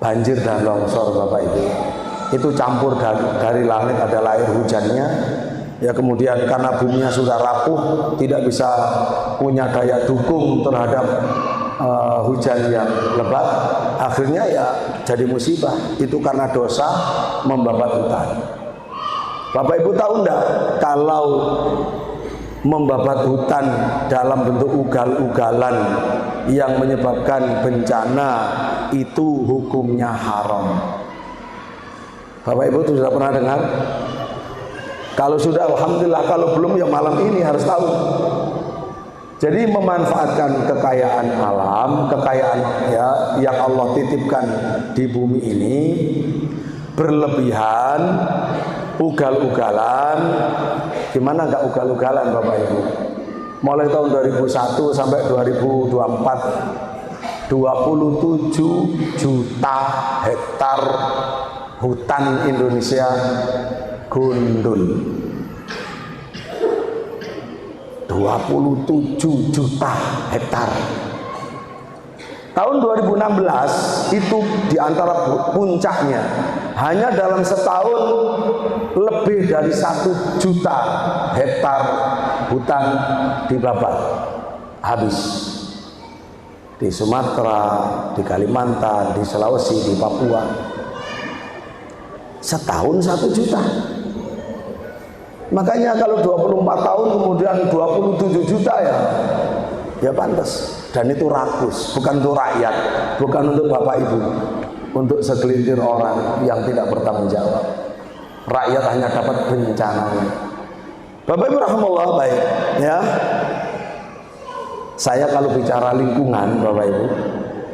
banjir dan longsor, Bapak Ibu. Itu campur dari langit, ada air hujannya. Ya, kemudian karena buminya sudah rapuh, tidak bisa punya daya dukung terhadap hujan yang lebat, akhirnya ya jadi musibah. Itu karena dosa membabat hutan. Bapak Ibu tahu enggak, kalau membabat hutan dalam bentuk ugal-ugalan yang menyebabkan bencana itu hukumnya haram? Bapak Ibu sudah pernah dengar? Kalau sudah, alhamdulillah. Kalau belum, ya malam ini harus tahu. Jadi memanfaatkan kekayaan alam, kekayaan ya yang Allah titipkan di bumi ini, berlebihan, ugal-ugalan. Gimana nggak ugal-ugalan, Bapak Ibu? Mulai tahun 2001 sampai 2024, 27 juta hektar hutan Indonesia gundul. 27 juta hektar. Tahun 2016 itu diantara puncaknya, hanya dalam setahun lebih dari 1 juta hektar hutan dibabat habis. Di Sumatera, di Kalimantan, di Sulawesi, di Papua. Setahun 1 juta. Makanya kalau 24 tahun kemudian 27 juta ya pantas. Dan itu rakus, bukan untuk rakyat, bukan untuk Bapak Ibu, untuk segelintir orang yang tidak bertanggung jawab. Rakyat hanya dapat bencananya. Bapak Ibu rahimahullah, baik ya. Saya kalau bicara lingkungan, Bapak Ibu,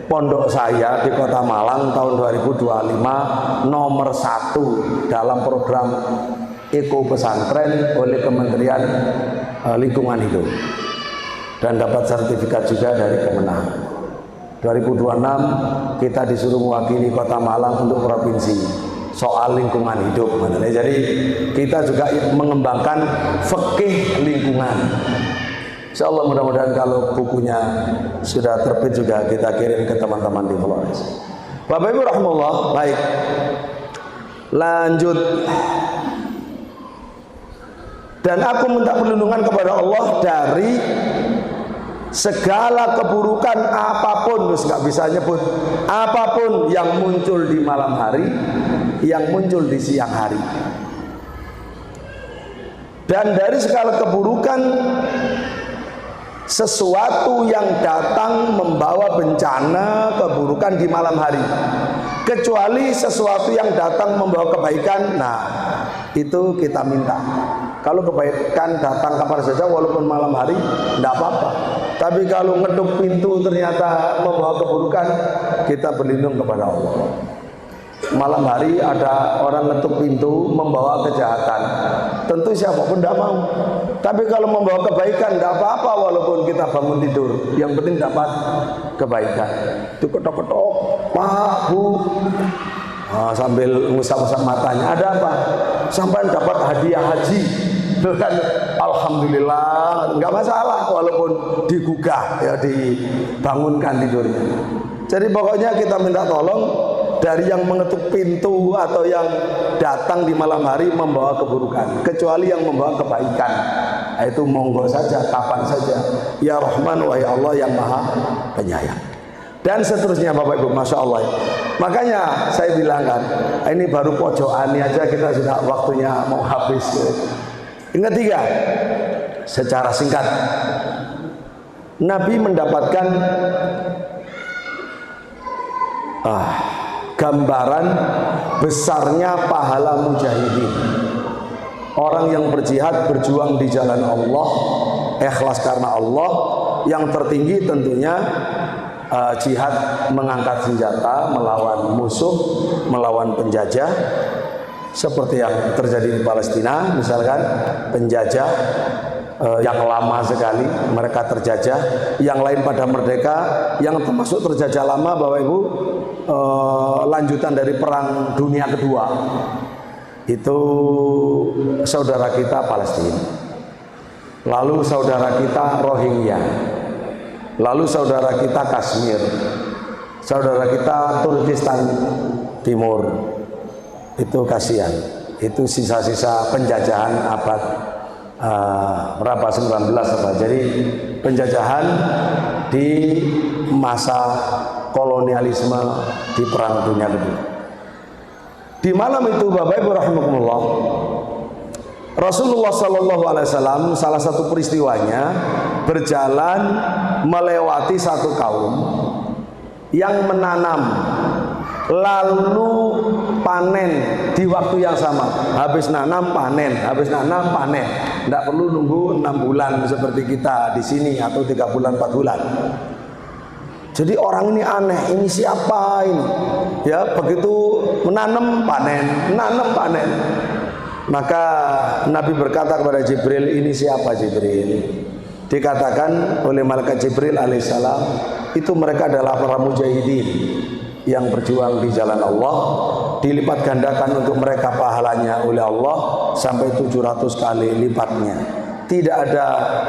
pondok saya di Kota Malang tahun 2025 nomor 1 dalam program Eko Pesantren oleh Kementerian Lingkungan Hidup dan dapat sertifikat juga dari Kemenang. 2026 kita disuruh mewakili Kota Malang untuk provinsi soal lingkungan hidup. Jadi kita juga mengembangkan fikih lingkungan. Insya Allah mudah-mudahan kalau bukunya sudah terbit juga kita kirim ke teman-teman di Flores. Bapak Ibu rahimahullah, baik. Lanjut. Dan aku minta perlindungan kepada Allah dari segala keburukan apapun, terus nggak bisa nyebut apapun yang muncul di malam hari, yang muncul di siang hari. Dan dari segala keburukan sesuatu yang datang membawa bencana, keburukan di malam hari, kecuali sesuatu yang datang membawa kebaikan. Nah, itu kita minta. Kalau kebaikan datang kapan saja walaupun malam hari, tidak apa-apa. Tapi kalau ngetuk pintu ternyata membawa keburukan, kita berlindung kepada Allah. Malam hari ada orang ngetuk pintu membawa kejahatan, tentu siapapun tidak mau. Tapi kalau membawa kebaikan tidak apa-apa walaupun kita bangun tidur, yang penting dapat kebaikan. Itu ketok-ketok, Pak, Bu, sambil ngusap-ngusap matanya, ada apa? Sampai dapat hadiah haji. Kan, alhamdulillah, nggak masalah walaupun digugah, ya dibangunkan tidurnya. Jadi pokoknya kita minta tolong dari yang mengetuk pintu atau yang datang di malam hari membawa keburukan, kecuali yang membawa kebaikan. Itu monggo saja, kapan saja. Ya Rahman wa ya Allah yang Maha Penyayang. Dan seterusnya Bapak Ibu, Masya Allah. Makanya saya bilang kan, ini baru pojokan aja kita sudah waktunya mau habis. Yang ketiga, secara singkat. Nabi mendapatkan gambaran besarnya pahala mujahidin, orang yang berjihad, berjuang di jalan Allah, ikhlas karena Allah. Yang tertinggi tentunya jihad mengangkat senjata melawan musuh, melawan penjajah, seperti yang terjadi di Palestina misalkan. Penjajah yang lama sekali mereka terjajah, yang lain pada merdeka. Yang termasuk terjajah lama Bapak Ibu, lanjutan dari perang dunia kedua, itu saudara kita Palestina, lalu saudara kita Rohingya, lalu saudara kita Kashmir, saudara kita Turkistan Timur. Itu kasihan, itu sisa-sisa penjajahan abad berapa, 19 apa. Jadi penjajahan di masa kolonialisme di perang dunia kedua. Di malam itu Bapak Ibu rahimakumullah, Rasulullah Shallallahu Alaihi Wasallam salah satu peristiwanya berjalan melewati satu kaum yang menanam lalu panen di waktu yang sama. Habis nanam panen, habis nanam panen. Tidak perlu nunggu 6 bulan seperti kita di sini atau 3 bulan 4 bulan. Jadi orang ini aneh, ini siapa ini? Ya, begitu menanam panen, menanam panen. Maka Nabi berkata kepada Jibril, ini siapa Jibril? Dikatakan oleh malaikat Jibril alaihissalam, itu mereka adalah para mujahidin yang berjuang di jalan Allah. Dilipat gandakan untuk mereka pahalanya oleh Allah sampai 700 kali lipatnya. Tidak ada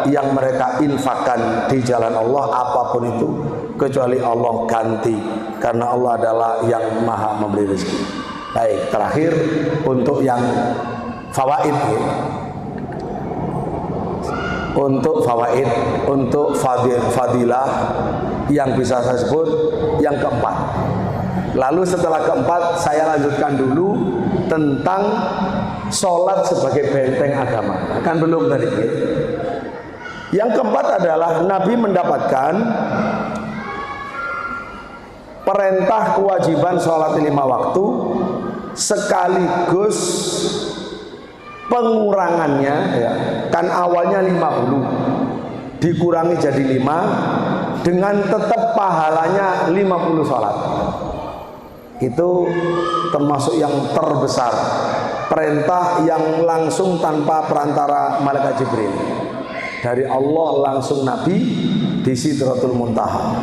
yang mereka infakkan di jalan Allah apapun itu kecuali Allah ganti, karena Allah adalah yang maha memberi rezeki. Baik, terakhir untuk yang fawaid ya. Untuk fawaid, untuk fadilah yang bisa saya sebut yang keempat. Lalu setelah keempat saya lanjutkan dulu tentang sholat sebagai benteng agama. Kan belum tadi ya. Yang keempat adalah Nabi mendapatkan perintah kewajiban sholat 5 waktu sekaligus pengurangannya ya. Kan awalnya 50 dikurangi jadi 5 dengan tetap pahalanya 50 sholat. Itu termasuk yang terbesar, perintah yang langsung tanpa perantara malaikat Jibril, dari Allah langsung Nabi di Sidratul Muntaha.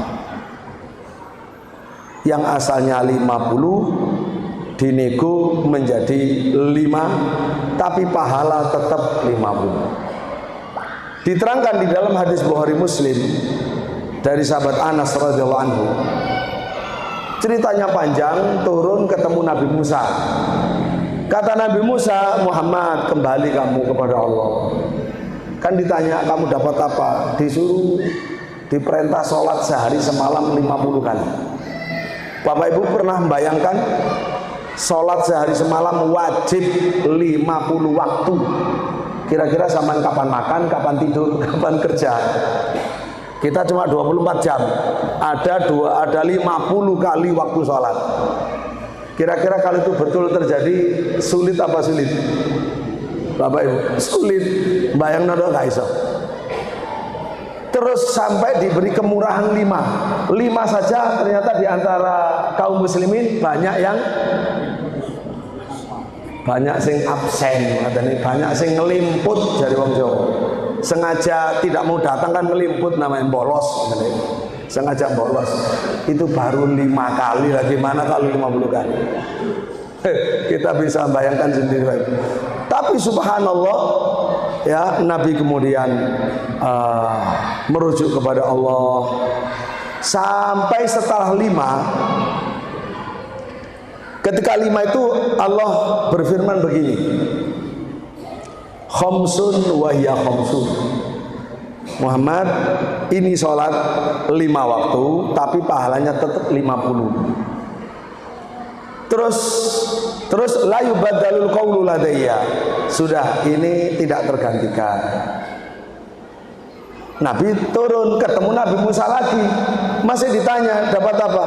Yang asalnya 50 dinego menjadi 5, tapi pahala tetap 50. Diterangkan di dalam hadis Bukhari Muslim dari sahabat Anas radhiyallahu anhu. Ceritanya panjang, turun ketemu Nabi Musa. Kata Nabi Musa, Muhammad, kembali kamu kepada Allah. Kan ditanya, kamu dapat apa? Disuruh, diperintah sholat sehari semalam 50 kali. Bapak Ibu pernah membayangkan sholat sehari semalam wajib 50 waktu. Kira-kira zaman kapan makan, kapan tidur, kapan kerja. Kita cuma 24 jam. Ada 50 kali waktu sholat. Kira-kira kalau itu betul terjadi, sulit apa sulit? Bapak Ibu, sulit. Bayang nado gak iso. Terus sampai diberi kemurahan 5 saja ternyata di antara kaum muslimin banyak sing absen, banyak sing ngelimput dari wong Jawa. Sengaja tidak mau datang kan ngelimput, namanya bolos. Sengaja bolos. Itu baru 5 kali, gimana kalau 50 kali? Kita bisa bayangkan sendiri. Tapi subhanallah ya, Nabi kemudian merujuk kepada Allah sampai setelah 5. Ketika 5 itu Allah berfirman begini, khamsun wa hiya khamsun. Muhammad, ini sholat 5 waktu tapi pahalanya tetap 50. Terus la yubaddalul qawlu ladayya. Sudah, ini tidak tergantikan. Nabi turun, ketemu Nabi Musa lagi, masih ditanya dapat apa?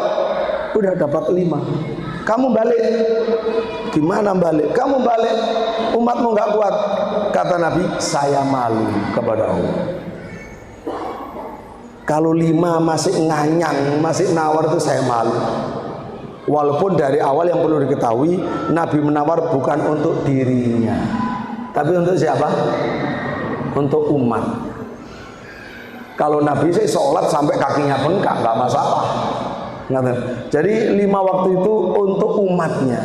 Udah dapat 5. Kamu balik. Gimana balik? Kamu balik, umatmu nggak kuat. Kata Nabi, saya malu kepada Allah. Kalau 5 masih nganyang, masih nawar, itu saya malu. Walaupun dari awal yang perlu diketahui, Nabi menawar bukan untuk dirinya, tapi untuk siapa? Untuk umat. Kalau Nabi sih sholat sampai kakinya bengkak, nggak masalah. Jadi 5 waktu itu untuk umatnya.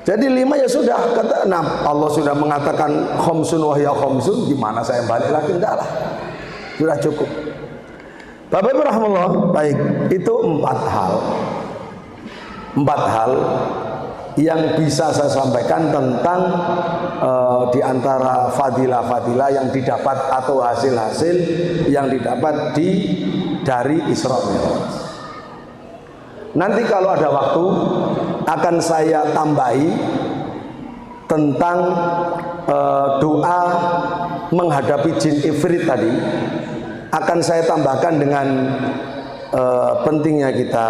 Jadi 5 ya sudah, kata nah, Allah sudah mengatakan khomsun wahya khomsun, gimana saya balik lagi? Enggak lah, sudah cukup. Bapak Ibu rahmatullah, baik, itu 4 hal. 4 hal yang bisa saya sampaikan tentang di antara fadilah-fadilah yang didapat atau hasil-hasil yang didapat dari Isra Mi'raj. Nanti kalau ada waktu akan saya tambahi tentang doa menghadapi jin ifrit tadi. Akan saya tambahkan dengan pentingnya kita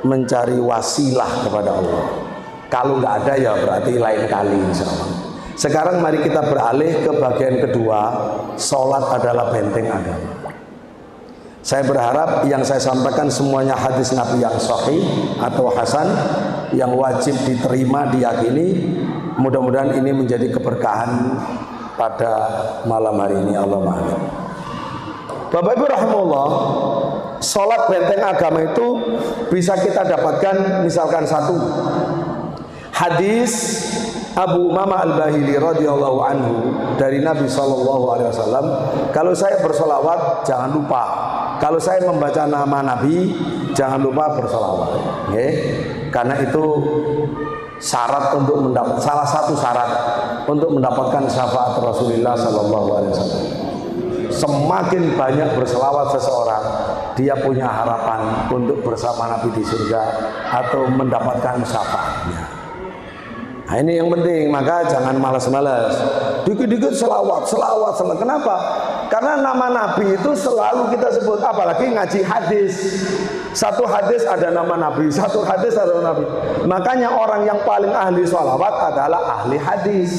mencari wasilah kepada Allah. Kalau nggak ada ya berarti lain kali insya Allah. Sekarang mari kita beralih ke bagian kedua, sholat adalah benteng agama. Saya berharap yang saya sampaikan semuanya hadis Nabi yang sahih atau hasan, yang wajib diterima, diyakini. Mudah-mudahan ini menjadi keberkahan pada malam hari ini. Allahumma amin. Bapak Ibu rahimahullah, sholat benteng agama itu bisa kita dapatkan misalkan satu hadis Abu Umamah Al-Bahili radhiyallahu anhu dari Nabi SAW, kalau saya bersolawat jangan lupa, kalau saya membaca nama Nabi jangan lupa bersolawat, okay? Karena itu syarat untuk mendapat, salah satu syarat untuk mendapatkan syafaat Rasulullah SAW. Semakin banyak berselawat seseorang, dia punya harapan untuk bersama Nabi di surga atau mendapatkan syafaatnya. Nah, ini yang penting, maka jangan malas-malas. Dikit-dikit selawat. Kenapa? Karena nama Nabi itu selalu kita sebut, apalagi ngaji hadis. Satu hadis ada nama Nabi, satu hadis ada nama Nabi. Makanya orang yang paling ahli sholawat adalah ahli hadis.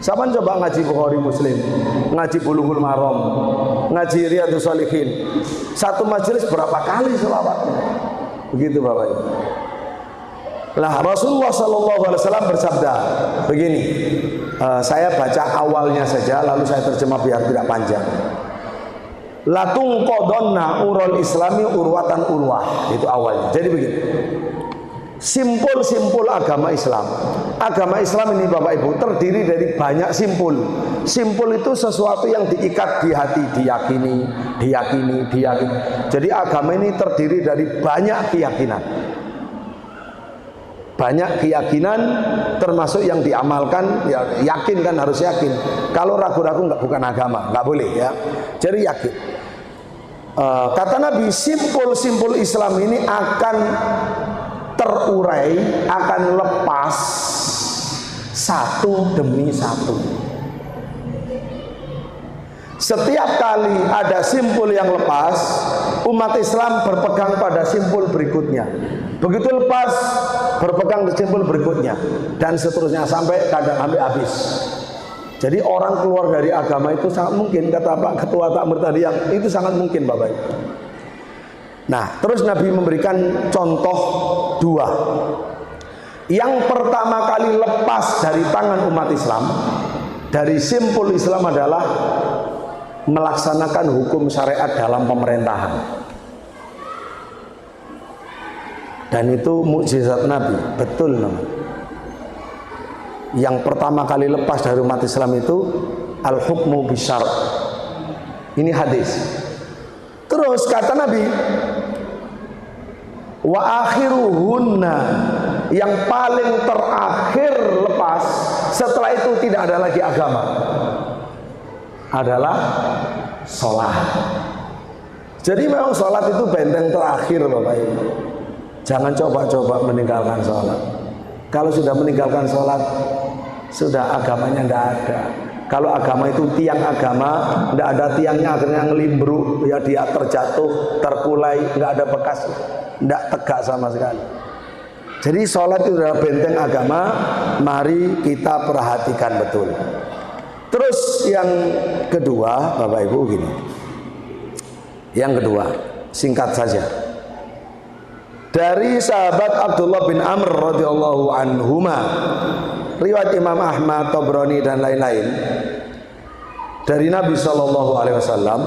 Siapa coba ngaji Bukhari Muslim, ngaji Bulughul Maram, ngaji Riyadhus Shalihin, satu majelis berapa kali sholawatnya? Begitu Bapak Ibu. Lah Rasulullah SAW bersabda begini, saya baca awalnya saja lalu saya terjemah biar tidak panjang. Latung kodonna urul islami urwatan urwah, itu awalnya. Jadi begini, simpul-simpul agama Islam. Agama Islam ini Bapak Ibu terdiri dari banyak simpul. Simpul itu sesuatu yang diikat di hati, diyakini. Jadi agama ini terdiri dari banyak keyakinan. Banyak keyakinan termasuk yang diamalkan, ya, yakin kan, harus yakin. Kalau ragu-ragu bukan agama, nggak boleh ya. Jadi yakin. Kata Nabi, simpul-simpul Islam ini akan terurai, akan lepas satu demi satu. Setiap kali ada simpul yang lepas, umat Islam berpegang pada simpul berikutnya. Begitu lepas, berpegang ke simpul berikutnya, dan seterusnya sampai kadang sampai habis. Jadi orang keluar dari agama itu sangat mungkin, kata Pak Ketua Takmir tadi, yang itu sangat mungkin Bapak Ibu. Nah, terus Nabi memberikan contoh 2. Yang pertama kali lepas dari tangan umat Islam, dari simpul Islam adalah melaksanakan hukum syariat dalam pemerintahan. Dan itu mukjizat Nabi, betul namanya. Yang pertama kali lepas dari umat Islam itu al-hukmu bisyar'. Ini hadis. Terus kata Nabi, wa akhiruhunna, yang paling terakhir lepas setelah itu tidak ada lagi agama, adalah sholat. Jadi memang sholat itu benteng terakhir Bapak Ibu. Jangan coba-coba meninggalkan sholat. Kalau sudah meninggalkan sholat, sudah agamanya tidak ada. Kalau agama itu tiang agama, tidak ada tiangnya akhirnya ngelimbruk, ya dia terjatuh, terkulai, nggak ada bekas, tidak tegak sama sekali. Jadi sholat itu adalah benteng agama, mari kita perhatikan betul. Terus yang kedua, Bapak Ibu gini. Yang kedua, singkat saja. Dari sahabat Abdullah bin Amr radhiyallahu anhuma, riwayat Imam Ahmad, Tabrani dan lain-lain, dari Nabi Shallallahu Alaihi Wasallam,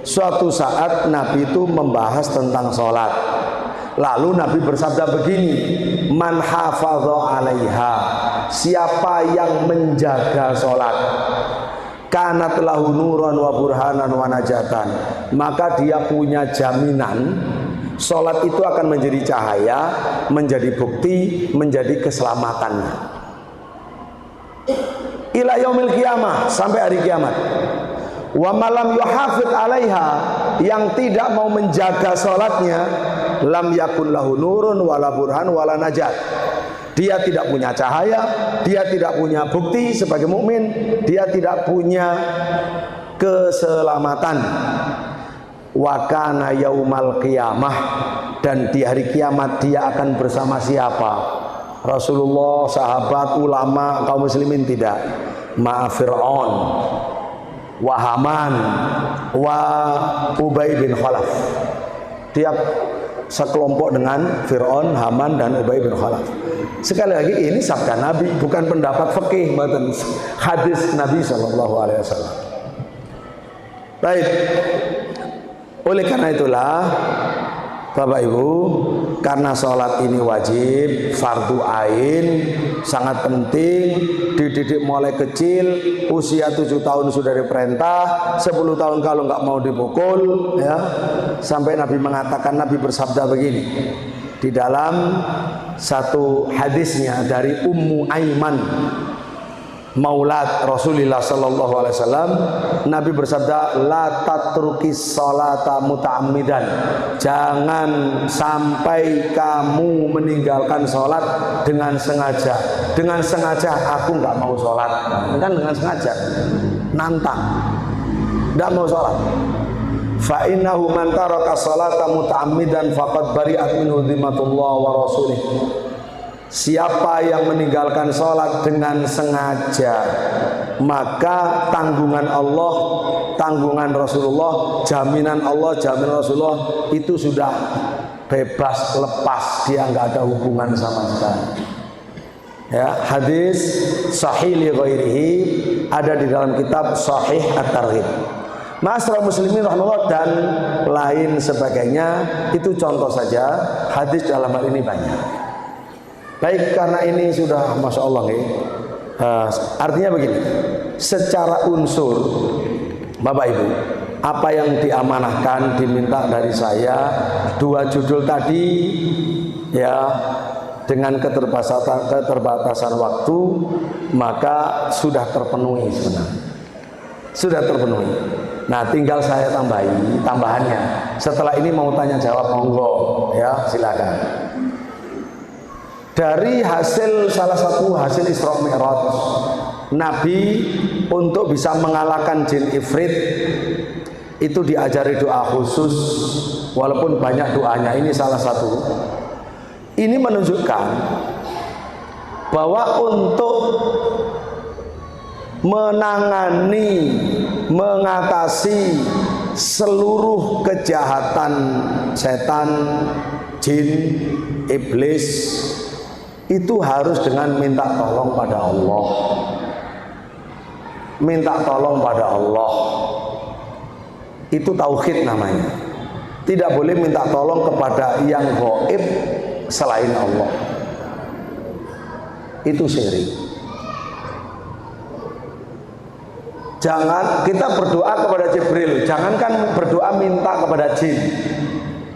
suatu saat Nabi itu membahas tentang sholat. Lalu Nabi bersabda begini, man hafadha alaiha, siapa yang menjaga sholat, kanat lahu nuran wa burhanan wa najatan, maka dia punya jaminan sholat itu akan menjadi cahaya, menjadi bukti, menjadi keselamatannya ila yaumil qiyamah, sampai hari kiamat. Wa malam yuhafid alaiha, yang tidak mau menjaga sholatnya, lam yakun lahu nurun wala burhan wala najat, dia tidak punya cahaya, dia tidak punya bukti sebagai mukmin, dia tidak punya keselamatan. Wa kana yaumal qiyamah, dan di hari kiamat dia akan bersama siapa? Rasulullah, sahabat, ulama, kaum muslimin tidak. Ma'a Fir'aun wa Haman wa Ubay bin Khalaf. Dia sekelompok dengan Fir'aun, Haman dan Ubay bin Khalaf. Sekali lagi ini sabda Nabi, bukan pendapat fikih, hadis Nabi Shallallahu Alaihi Wasallam. Baik. Oleh karena itulah Bapak Ibu, karena sholat ini wajib, fardu ain, sangat penting, dididik mulai kecil, usia 7 tahun sudah diperintah, 10 tahun kalau nggak mau dipukul, ya. Sampai Nabi mengatakan, Nabi bersabda begini, di dalam satu hadisnya dari Ummu Aiman, Maulat Rasulullah Sallallahu Alaihi Wasallam, Nabi bersabda, la tatrukis sholata muta'ammidan, jangan sampai kamu meninggalkan sholat dengan sengaja. Dengan sengaja aku nggak mau sholat, kan dengan sengaja, nantang, nggak mau sholat. Fa innahu man taraka sholata muta'ammidan faqad bari'at minhu dhimmatullah wa rasulih. Siapa yang meninggalkan sholat dengan sengaja, maka tanggungan Allah, tanggungan Rasulullah, jaminan Allah, jaminan Rasulullah itu sudah bebas, lepas, dia nggak ada hubungan sama sekali. Ya, hadis sahih li ghairihi ada di dalam kitab Sahih At-Targhib. Ma'asyiral muslimin rahimahullah dan lain sebagainya, itu contoh saja, hadis dalam hal ini banyak. Baik, karena ini sudah Masya Allah nih, artinya begini, secara unsur Bapak Ibu, apa yang diamanahkan, diminta dari saya, 2 judul tadi, ya, dengan keterbatasan waktu, maka sudah terpenuhi sebenarnya, sudah terpenuhi. Nah, tinggal saya tambahannya. Setelah ini mau tanya jawab, monggo, ya, silakan. Dari hasil, salah satu hasil Isra Mi'raj, Nabi untuk bisa mengalahkan jin ifrit itu diajari doa khusus, walaupun banyak doanya, ini salah satu. Ini menunjukkan bahwa untuk menangani, mengatasi seluruh kejahatan setan, jin, iblis, itu harus dengan minta tolong pada Allah. Minta tolong pada Allah, itu tauhid namanya. Tidak boleh minta tolong kepada yang gaib selain Allah, itu syirik. Jangan kita berdoa kepada Jibril, jangankan berdoa minta kepada jin.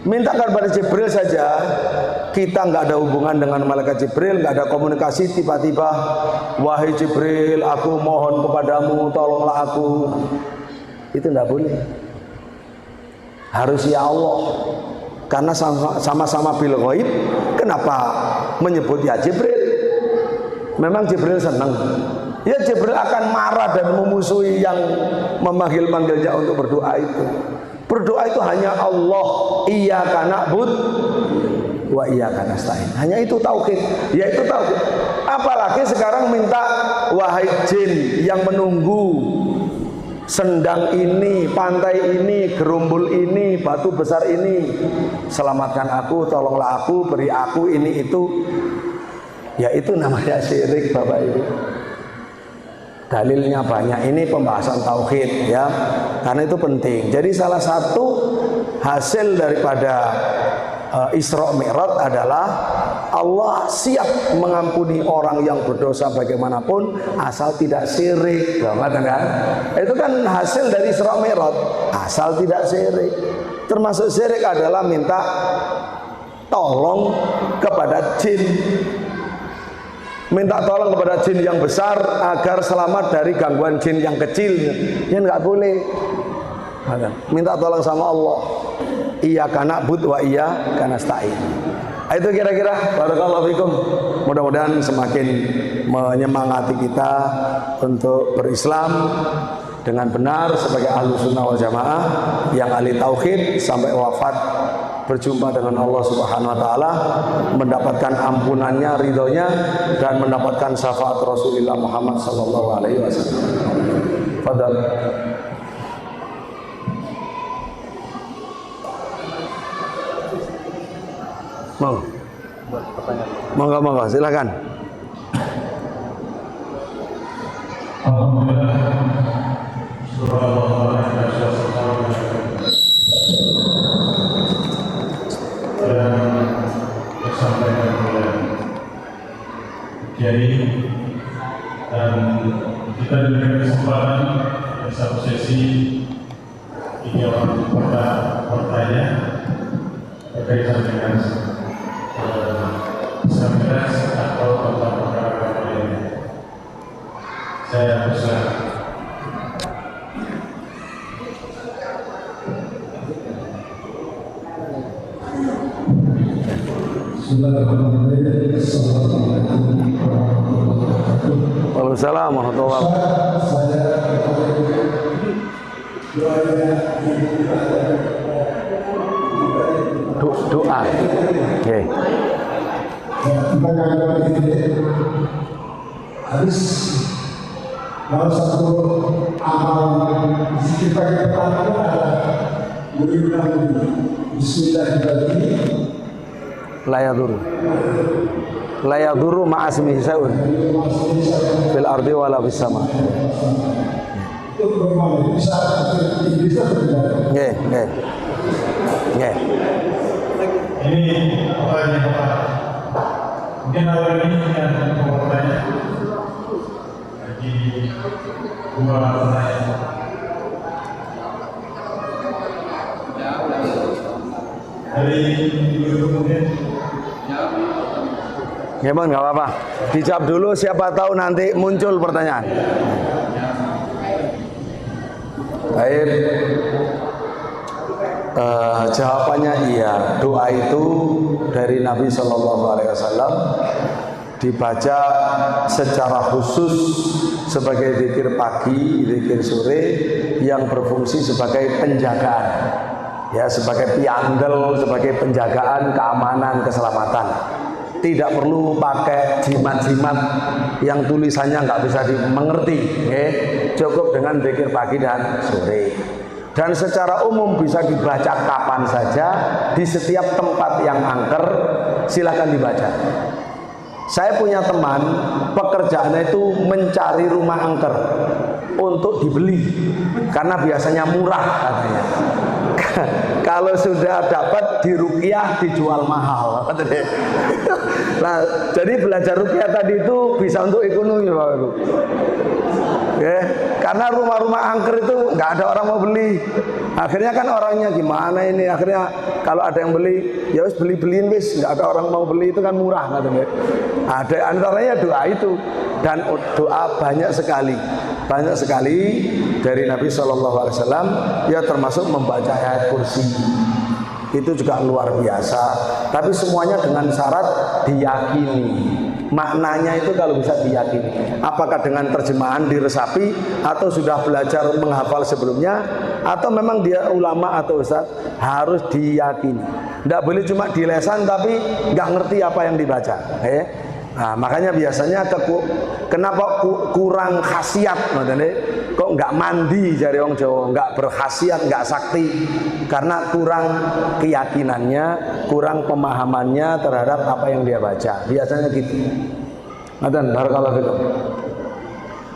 Minta kepada Jibril saja, kita nggak ada hubungan dengan malaikat Jibril, nggak ada komunikasi, tiba-tiba, wahai Jibril, aku mohon kepadamu, tolonglah aku. Itu nggak boleh. Harus ya Allah, karena sama-sama bil ghaib. Kenapa menyebut ya Jibril? Memang Jibril senang, Ya Jibril akan marah dan memusuhi yang memanggil-manggilnya untuk berdoa itu. Berdoa itu hanya Allah, iyyaka na'bud wa iyyaka nasta'in. Hanya itu tauhid, yaitu tauhid. Apalagi sekarang minta wahai jin yang menunggu sendang ini, pantai ini, gerumbul ini, batu besar ini, selamatkan aku, tolonglah aku, beri aku ini itu. Ya itu namanya syirik Bapak Ibu. Dalilnya banyak, ini pembahasan tauhid ya, karena itu penting. Jadi salah satu hasil daripada Isra Mi'raj adalah Allah siap mengampuni orang yang berdosa bagaimanapun asal tidak syirik. Kan? Itu kan hasil dari Isra Mi'raj, asal tidak syirik. Termasuk syirik adalah minta tolong kepada jin, minta tolong kepada jin yang besar agar selamat dari gangguan jin yang kecil. Ya nggak boleh. Minta tolong sama Allah. Iyyaka na'bud wa iyyaka nasta'in. Itu kira-kira barakallahu fikum. Mudah-mudahan semakin menyemangati kita untuk berislam dengan benar sebagai ahlu sunnah wal jamaah yang ahli tauhid sampai wafat berjumpa dengan Allah Subhanahu wa taala, mendapatkan ampunannya, ridhonya, dan mendapatkan syafaat Rasulullah Muhammad sallallahu alaihi wasallam. Fadal. Monggo, silakan. Alhamdulillah. Dan disampaikan oleh Kiai, dan kita diberikan kesempatan di satu sesi dijawab bertanya berkaitan dengan disabilitas atau tentang perkara lainnya. Saya persilakan. Waalaikumsalam warahmatullahi wabarakatuh. Doa. Oke. Habis kalau satu amal zikir pagi pertama adalah berulang Bismillahirrahmanirrahim. La yadurru ma'asmihi syai'un fil ardi wala fis sama. Itu bermakna bisa Inggris atau tidak? Nggih. Ini pertanyaan Bapak. Mungkin awal ini yang mau bertanya bagi dua penanya. Dari dulu mungkin. Ya bang, nggak apa-apa. Dijawab dulu, siapa tahu nanti muncul pertanyaan. Baik. Jawabannya iya. Doa itu dari Nabi Shallallahu Alaihi Wasallam dibaca secara khusus sebagai zikir pagi, zikir sore yang berfungsi sebagai penjagaan, ya, sebagai piandel, sebagai penjagaan keamanan, keselamatan. Tidak perlu pakai jimat-jimat yang tulisannya nggak bisa dimengerti, ya. Cukup dengan zikir pagi dan sore. Dan secara umum bisa dibaca kapan saja di setiap tempat yang angker, silakan dibaca. Saya punya teman, pekerjaannya itu mencari rumah angker untuk dibeli karena biasanya murah katanya. Kalau sudah dapat diruqyah dijual mahal. Nah, jadi belajar ruqyah tadi itu bisa untuk ekonomi, Bapak Ibu. Ya, karena rumah-rumah angker itu nggak ada orang mau beli. Akhirnya kan orangnya gimana ini? Akhirnya kalau ada yang beli, ya wis beliin wis, nggak ada orang mau beli, itu kan murah katanya. Ada antaranya doa itu, dan doa banyak sekali dari Nabi Shallallahu Alaihi Wasallam, ya termasuk membaca ayat kursi. Itu juga luar biasa. Tapi semuanya dengan syarat diyakini. maknanya itu kalau bisa diyakini. Apakah dengan terjemahan diresapi atau sudah belajar menghafal sebelumnya, atau memang dia ulama atau ustaz, harus diyakini. Tidak boleh cuma di lesan tapi nggak ngerti apa yang dibaca. Nah, makanya biasanya kenapa kurang khasiat, kok nggak mandi jari orang Jawa, nggak berkhasiat, nggak sakti, karena kurang keyakinannya, kurang pemahamannya terhadap apa yang dia baca. Biasanya gitu. Ngaten, barakallahu fikum.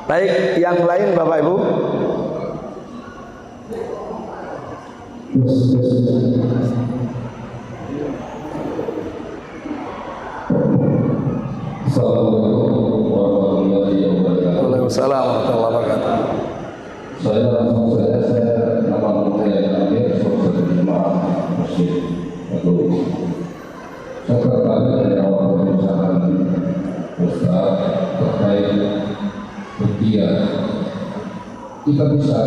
Baik, yang lain Bapak Ibu. Waalaikumsalam warahmatullahi wabarakatuh. Saya nama saya Amir, sebagai jemaah masjid. Saya tertarik dari awal pembicaraan Ustaz terkait rupiah. Kita bisa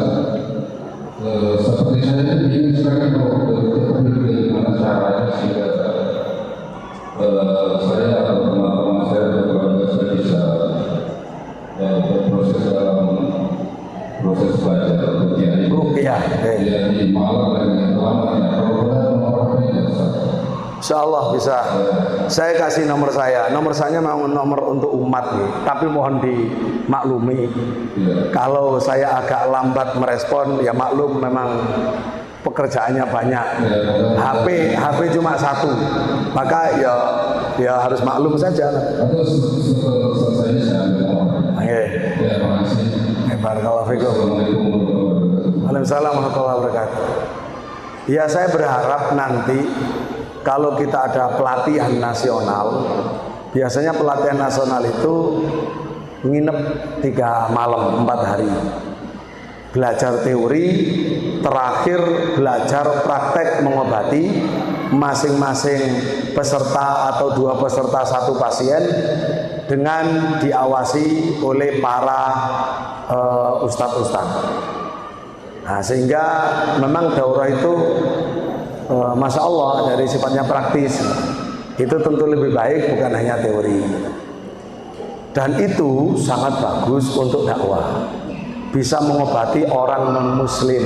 seperti saya itu ingin sekali bagaimana caranya sehingga saya atau teman-teman saya atau keluarga saya bisa berproses dalam proses belajar rupiah ini. Ya, di Malang dan yang lamanya. Kalau boleh nomornya Insyaallah bisa. Saya kasih nomor saya. Nomor saya memang nomor untuk umat nih, tapi mohon dimaklumi. Kalau saya agak lambat merespon, ya maklum, memang pekerjaannya banyak. HP cuma satu, maka ya harus maklum saja. Atau selesai saya ambil nomor. Oke. Ya, terima kasih. Barakallahu fikum. Assalamualaikum warahmatullahi wabarakatuh. Waalaikumsalam warahmatullahi wabarakatuh. Ya, saya berharap nanti kalau kita ada pelatihan nasional, biasanya pelatihan nasional itu nginep 3 malam 4 hari, belajar teori, terakhir belajar praktek mengobati, masing-masing peserta atau 2 peserta 1 pasien, dengan diawasi oleh para ustadz-ustadz. Nah, sehingga memang daurah itu Masya Allah dari sifatnya praktis, itu tentu lebih baik bukan hanya teori, dan itu sangat bagus untuk dakwah, bisa mengobati orang non-muslim.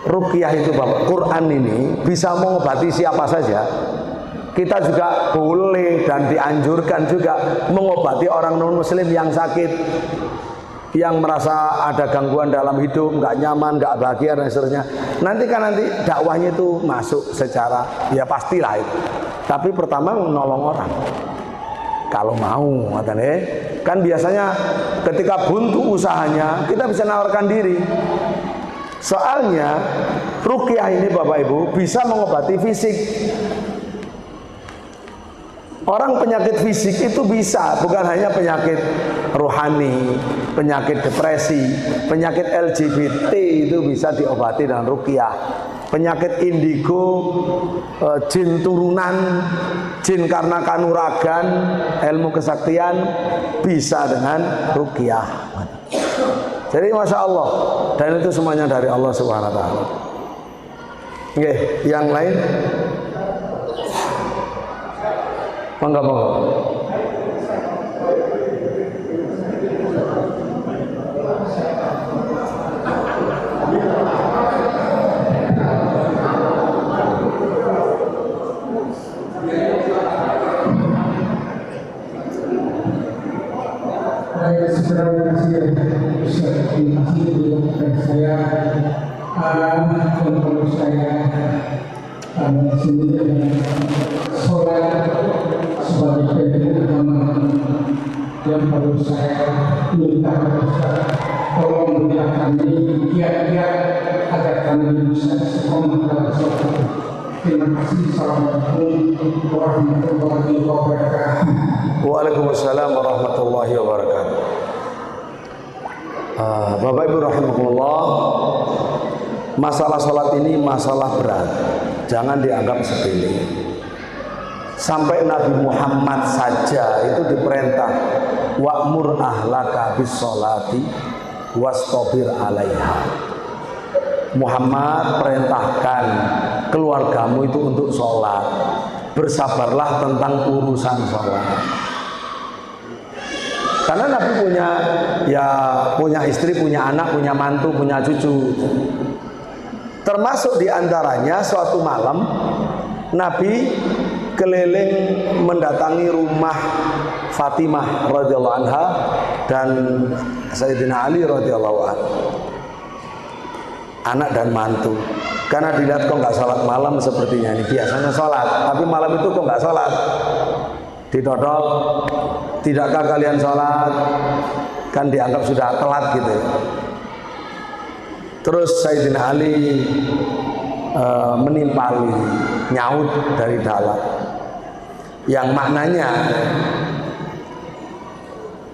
Ruqyah itu Bapak, Quran ini bisa mengobati siapa saja. Kita juga boleh dan dianjurkan juga mengobati orang non-muslim yang sakit, yang merasa ada gangguan dalam hidup, nggak nyaman, nggak bahagia dan seterusnya. Nanti dakwahnya itu masuk secara, ya pastilah itu. Tapi pertama menolong orang. Kalau mau, kan biasanya ketika buntu usahanya kita bisa nawarkan diri. Soalnya ruqyah ini Bapak Ibu bisa mengobati fisik. Orang penyakit fisik itu bisa, bukan hanya penyakit rohani, penyakit depresi, penyakit LGBT itu bisa diobati dengan ruqyah. Penyakit indigo, jin turunan, jin karena kanuragan, ilmu kesaktian bisa dengan ruqyah. Jadi Masya Allah, dan itu semuanya dari Allah Subhanahu Wa Taala. Oke, yang lain? Monggo. Terima kasih saya untuk saya sendiri sholat sebagai pendidik agama yang perlu saya minta tolong berikan kami kiat-kiat agar kami bisa istiqomah dalam sholat. Terima kasih. Assalamualaikum warahmatullahi wabarakatuh. Waalaikumsalam warahmatullahi wabarakatuh. Bapak Ibu rahimakumullah, masalah sholat ini masalah berat, jangan dianggap sepele. Sampai Nabi Muhammad saja itu diperintah wa'mur ahlaka bis sholati wastabir alaiha. Muhammad perintahkan keluargamu itu untuk sholat, bersabarlah tentang urusan sholat. Karena Nabi punya istri, punya anak, punya mantu, punya cucu. Termasuk diantaranya suatu malam Nabi keliling mendatangi rumah Fatimah radhiyallahu anha dan Sayyidina Ali radhiyallahu anhu, anak dan mantu. Karena dilihat kok nggak sholat malam sepertinya ini, biasanya sholat, tapi malam itu kok nggak sholat. Ditodol, tidakkah kalian sholat? Kan dianggap sudah telat gitu. Terus Sayyidina Ali menimpali, nyaut dari dalam, yang maknanya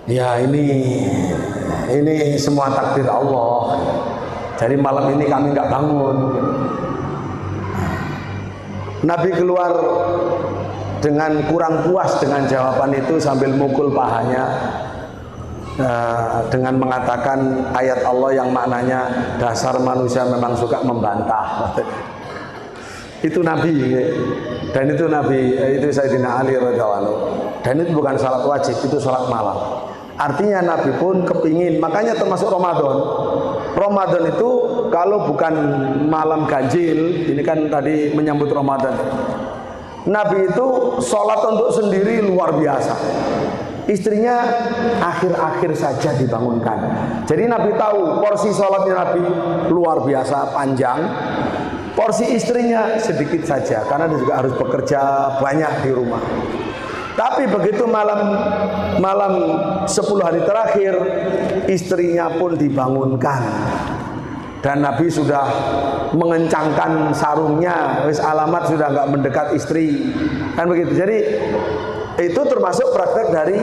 ya ini semua takdir Allah. Jadi malam ini kami nggak bangun. Nabi keluar dengan kurang puas dengan jawaban itu sambil mukul pahanya dengan mengatakan ayat Allah yang maknanya dasar manusia memang suka membantah. Itu Nabi, dan itu Nabi, itu Sayyidina Ali radhiyallahu anhu. Dan itu bukan salat wajib, itu salat malam. Artinya Nabi pun kepingin, makanya termasuk Ramadan. Ramadan itu kalau bukan malam ganjil, ini kan tadi menyambut Ramadan. Nabi itu sholat untuk sendiri luar biasa. Istrinya akhir-akhir saja dibangunkan. Jadi Nabi tahu porsi sholatnya Nabi luar biasa panjang. Porsi istrinya sedikit saja karena dia juga harus bekerja banyak di rumah. Tapi begitu malam 10 hari terakhir, istrinya pun dibangunkan. Dan Nabi sudah mengencangkan sarungnya, wis alamat sudah nggak mendekat istri, kan begitu. Jadi itu termasuk praktek dari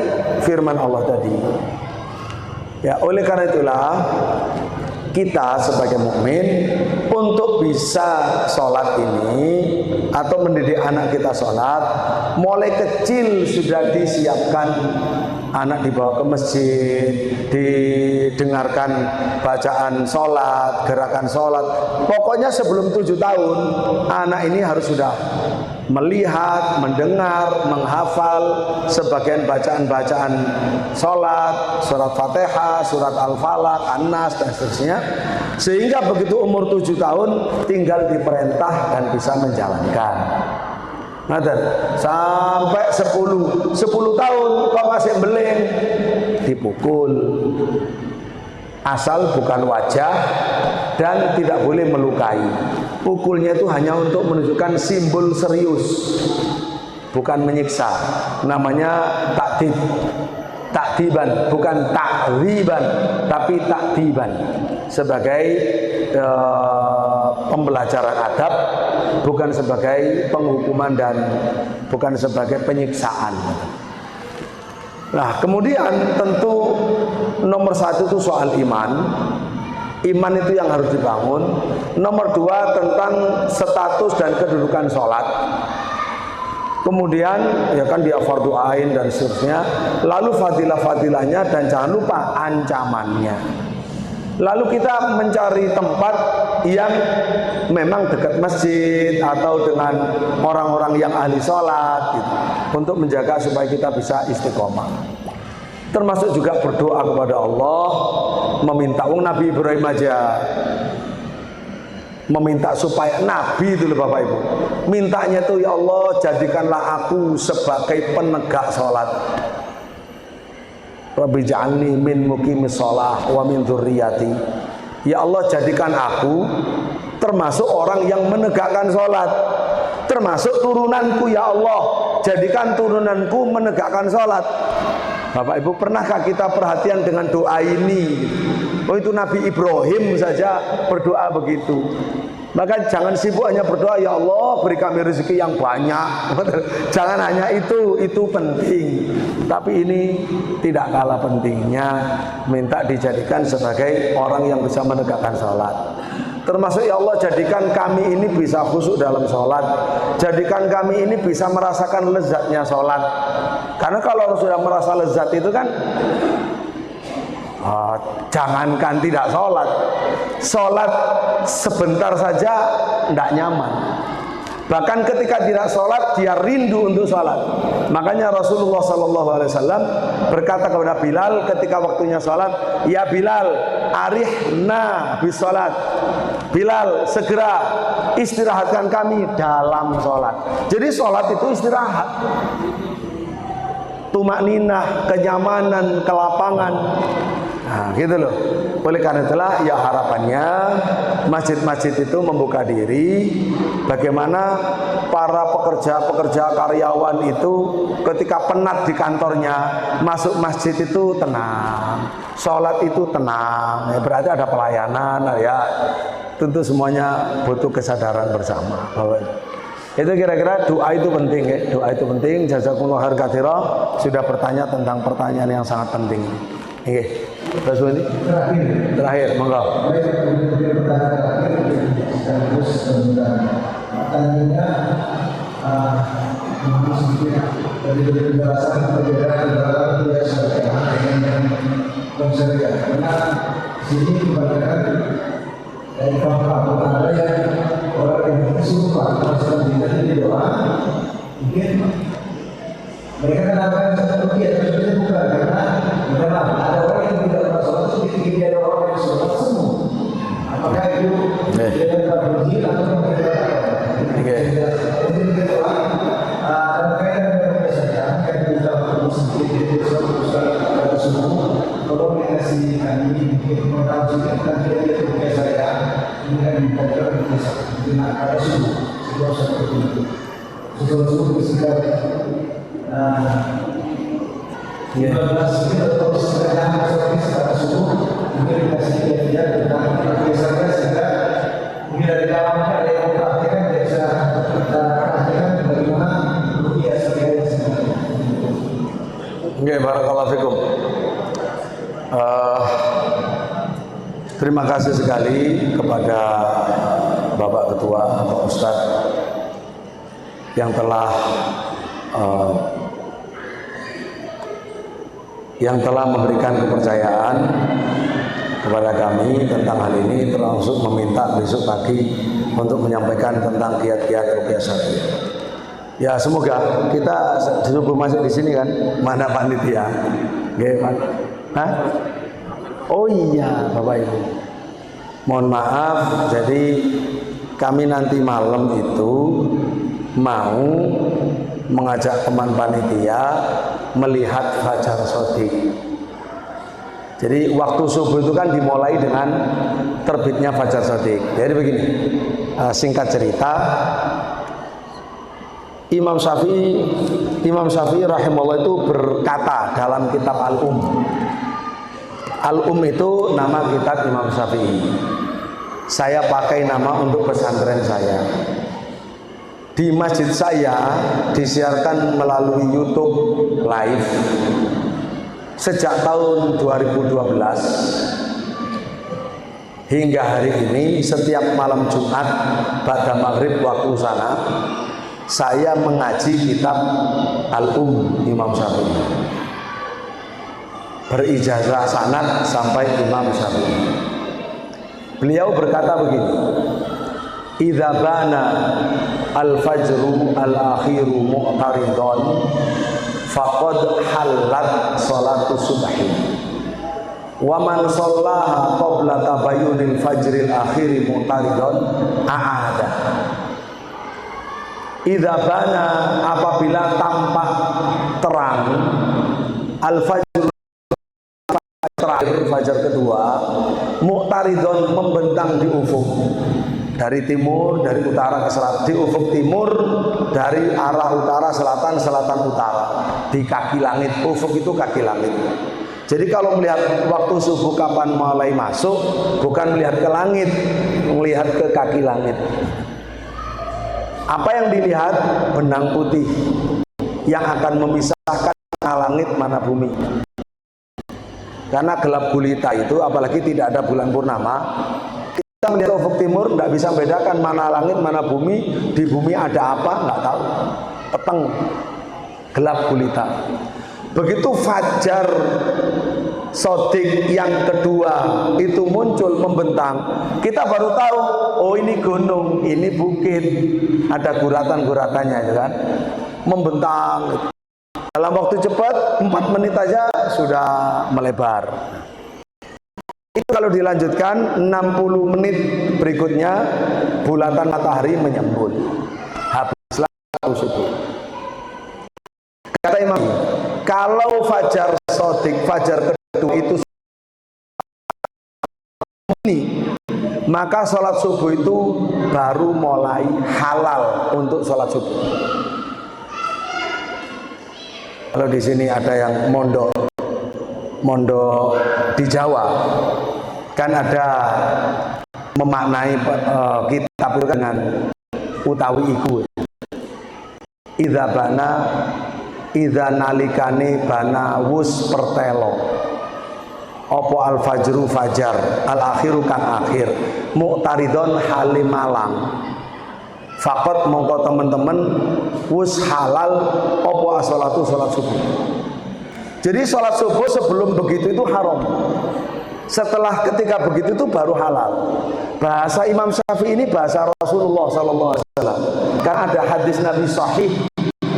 firman Allah tadi. Ya, oleh karena itulah kita sebagai mukmin untuk bisa sholat ini atau mendidik anak kita sholat, mulai kecil sudah disiapkan. Anak dibawa ke masjid, didengarkan bacaan sholat, gerakan sholat. Pokoknya sebelum 7 tahun, anak ini harus sudah melihat, mendengar, menghafal sebagian bacaan-bacaan sholat, surat Fatihah, surat Al-Falaq, An-Nas, dan seterusnya. Sehingga begitu umur 7 tahun, tinggal diperintah dan bisa menjalankan. Sampai 10 tahun kok masih beling, dipukul, asal bukan wajah dan tidak boleh melukai. Pukulnya itu hanya untuk menunjukkan simbol serius, bukan menyiksa. Namanya takdiban, bukan takriban, tapi takdiban, sebagai pembelajaran adab, bukan sebagai penghukuman dan bukan sebagai penyiksaan. Nah, kemudian tentu nomor 1 itu soal iman. Iman itu yang harus dibangun. Nomor 2 tentang status dan kedudukan sholat. Kemudian ya kan dia fardu ain dan seterusnya. Lalu fadilah-fadilahnya dan jangan lupa ancamannya. Lalu kita mencari tempat yang memang dekat masjid atau dengan orang-orang yang ahli sholat gitu, untuk menjaga supaya kita bisa istiqomah. Termasuk juga berdoa kepada Allah, meminta. Nabi Ibrahim aja meminta supaya Nabi itu loh Bapak Ibu, mintanya tuh, ya Allah jadikanlah aku sebagai penegak sholat. Rabbi ja'alni min muqimis shalah wa min dzurriyyati. Ya Allah jadikan aku termasuk orang yang menegakkan sholat, termasuk turunanku. Ya Allah jadikan turunanku menegakkan sholat. Bapak Ibu, pernahkah kita perhatian dengan doa ini? Oh, itu Nabi Ibrahim saja berdoa begitu. Maka jangan sibuk hanya berdoa, ya Allah beri kami rezeki yang banyak. Jangan hanya itu penting. Tapi ini tidak kalah pentingnya, minta dijadikan sebagai orang yang bisa menegakkan sholat. Termasuk ya Allah jadikan kami ini bisa khusyuk dalam sholat, jadikan kami ini bisa merasakan lezatnya sholat. Karena kalau sudah merasa lezat itu kan jangankan tidak sholat, sholat sebentar saja tidak nyaman. Bahkan ketika tidak sholat, dia rindu untuk sholat. Makanya Rasulullah SAW berkata kepada Bilal ketika waktunya sholat, ya Bilal, arihna bis sholat. Bilal, segera istirahatkan kami dalam sholat. Jadi sholat itu istirahat. Tumakninah, kenyamanan, kelapangan. Nah, gitu loh. Oleh karena itulah ya harapannya masjid-masjid itu membuka diri bagaimana para pekerja-pekerja karyawan itu ketika penat di kantornya masuk masjid itu tenang, sholat itu tenang, ya, berarti ada pelayanan ya. Tentu semuanya butuh kesadaran bersama bahwa itu kira-kira doa itu penting ya. Doa itu penting. Jazakumullah khair katsira sudah bertanya tentang pertanyaan yang sangat penting. Oke. Terus ini terakhir monggo. Pertanyaannya dari penjelasan perbedaan antara kuliah syariah dengan non syariah. Karena sini kebanyakan dari kampung ada yang orang yang kesurupan masalah di doa mungkin mereka kenapa satu dia tapi bukan karena memang ada orang yang tidak pernah sholat itu ketika dia ada orang yang sholat semua apakah itu dengan berhenti atau kalau mengasih kami mengetahui tentang dia saya dengan program dengan ada sebuah seperti itu sesuatu bersikap 15 menit atau setengah seperti secara subuh mungkin dikasih dia tentang biasanya sehingga mungkin dari dalamnya ada yang mempraktikkan dia bisa kita praktikkan bagaimana rupiah sebagai sebenarnya. Oke, barakallahu fikum. Terima kasih sekali kepada Bapak Ketua, Pak Ustadz yang telah memberikan kepercayaan kepada kami tentang hal ini, termasuk meminta besok pagi untuk menyampaikan tentang kiat-kiat ruqyah syar'iyyah. Ya semoga kita disuruh masuk di sini kan, mana panitia? Nggih, Pak. Hah? Oh iya, Bapak Ibu. Mohon maaf, jadi kami nanti malam itu mau mengajak teman panitia melihat fajar shadiq. Jadi waktu subuh itu kan dimulai dengan terbitnya fajar shadiq. Jadi begini, singkat cerita, Imam Syafi'i rahimahullah itu berkata dalam kitab Al-Um. Al-Um itu nama kitab Imam Syafi'i. Saya pakai nama untuk pesantren saya. Di masjid saya disiarkan melalui YouTube live sejak tahun 2012 hingga hari ini. Setiap malam Jumat pada maghrib waktu sana saya mengaji kitab Al-Um Imam Syafi'i, berijazah sanad sampai Imam Syafi'i. Beliau berkata begini, idza bana al-fajru al-akhiru mu'taridon faqad halat salatu subhi wa man shallaha qabla tabayyunil fajril akhiri mu'taridon a'ada. Idza bana, apabila tampak terang al-fajr terakhir fajar kedua, mu'taridon membentang di ufuk, dari timur, dari utara ke selatan, di ufuk timur, dari arah utara, selatan, selatan utara, di kaki langit. Ufuk itu kaki langit. Jadi kalau melihat waktu subuh kapan mulai masuk, bukan melihat ke langit, melihat ke kaki langit. Apa yang dilihat? Benang putih yang akan memisahkan mana langit mana bumi. Karena gelap gulita itu, apalagi tidak ada bulan purnama, kita melihat ufuk timur tidak bisa membedakan mana langit mana bumi. Di bumi ada apa nggak tahu, peteng, gelap gulita. Begitu fajar sodik yang kedua itu muncul membentang, kita baru tahu, oh ini gunung, ini bukit, ada guratan-guratannya, itu kan, membentang. Dalam waktu cepat 4 menit aja sudah melebar. Itu kalau dilanjutkan 60 menit berikutnya bulatan matahari menyembul. Habislah subuh. Kata Imam, kalau fajar sodik, fajar kedua itu ini, maka sholat subuh itu baru mulai halal untuk sholat subuh. Kalau di sini ada yang mondok di Jawa, kan ada memaknai kitab itu dengan utawi iku. Idza nalikane bana wus pertelo. Opo al fajru fajar, al akhiru kang akhir, muqtaridon halimalang. Fakot mongko teman-teman wus halal opo asolatu sholat subuh. Jadi sholat subuh sebelum begitu itu haram. Setelah ketika begitu itu baru halal. Bahasa Imam Syafi'i ini bahasa Rasulullah SAW. Karena ada hadis Nabi sahih,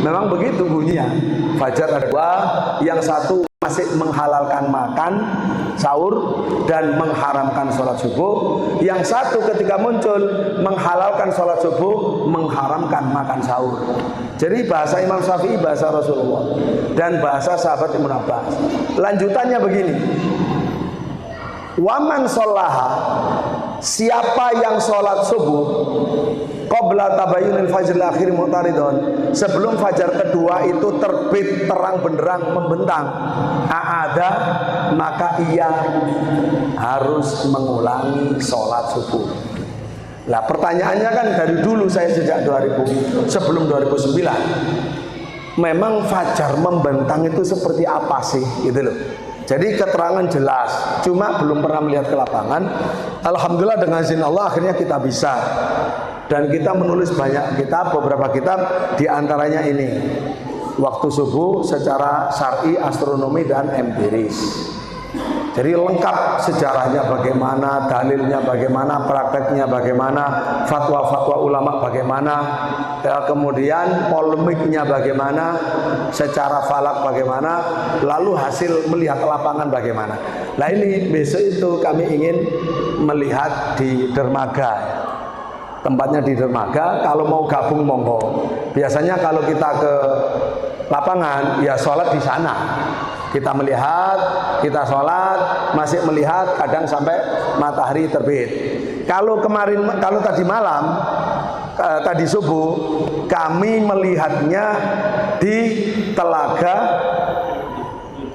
memang begitu bunyinya. Fajar ada dua, yang satu masih menghalalkan makan sahur dan mengharamkan sholat subuh. Yang satu ketika muncul menghalalkan sholat subuh, mengharamkan makan sahur. Jadi bahasa Imam Syafi'i bahasa Rasulullah dan bahasa sahabat Ibnu Abbas. Lanjutannya begini. Waman sholaha, siapa yang sholat subuh qabla tabayyunil fajril akhir mu'taridon, sebelum fajar kedua itu terbit terang benderang membentang, a'ada, maka ia harus mengulangi sholat subuh. Nah pertanyaannya kan dari dulu saya sejak 2000 sebelum 2009, memang fajar membentang itu seperti apa sih gitu loh. Jadi keterangan jelas, cuma belum pernah melihat ke lapangan. Alhamdulillah dengan izin Allah akhirnya kita bisa. Dan kita menulis banyak kitab, beberapa kitab, diantaranya ini waktu subuh secara syar'i, astronomi dan empiris. Jadi lengkap sejarahnya bagaimana, dalilnya bagaimana, prakteknya bagaimana, fatwa-fatwa ulama bagaimana, ya, kemudian polemiknya bagaimana, secara falak bagaimana, lalu hasil melihat lapangan bagaimana. Nah ini besok itu kami ingin melihat di dermaga. Tempatnya di dermaga, kalau mau gabung monggo. Biasanya kalau kita ke lapangan, ya sholat di sana. Kita melihat, kita sholat, masih melihat, kadang sampai matahari terbit. Kalau tadi malam, tadi subuh, kami melihatnya di Telaga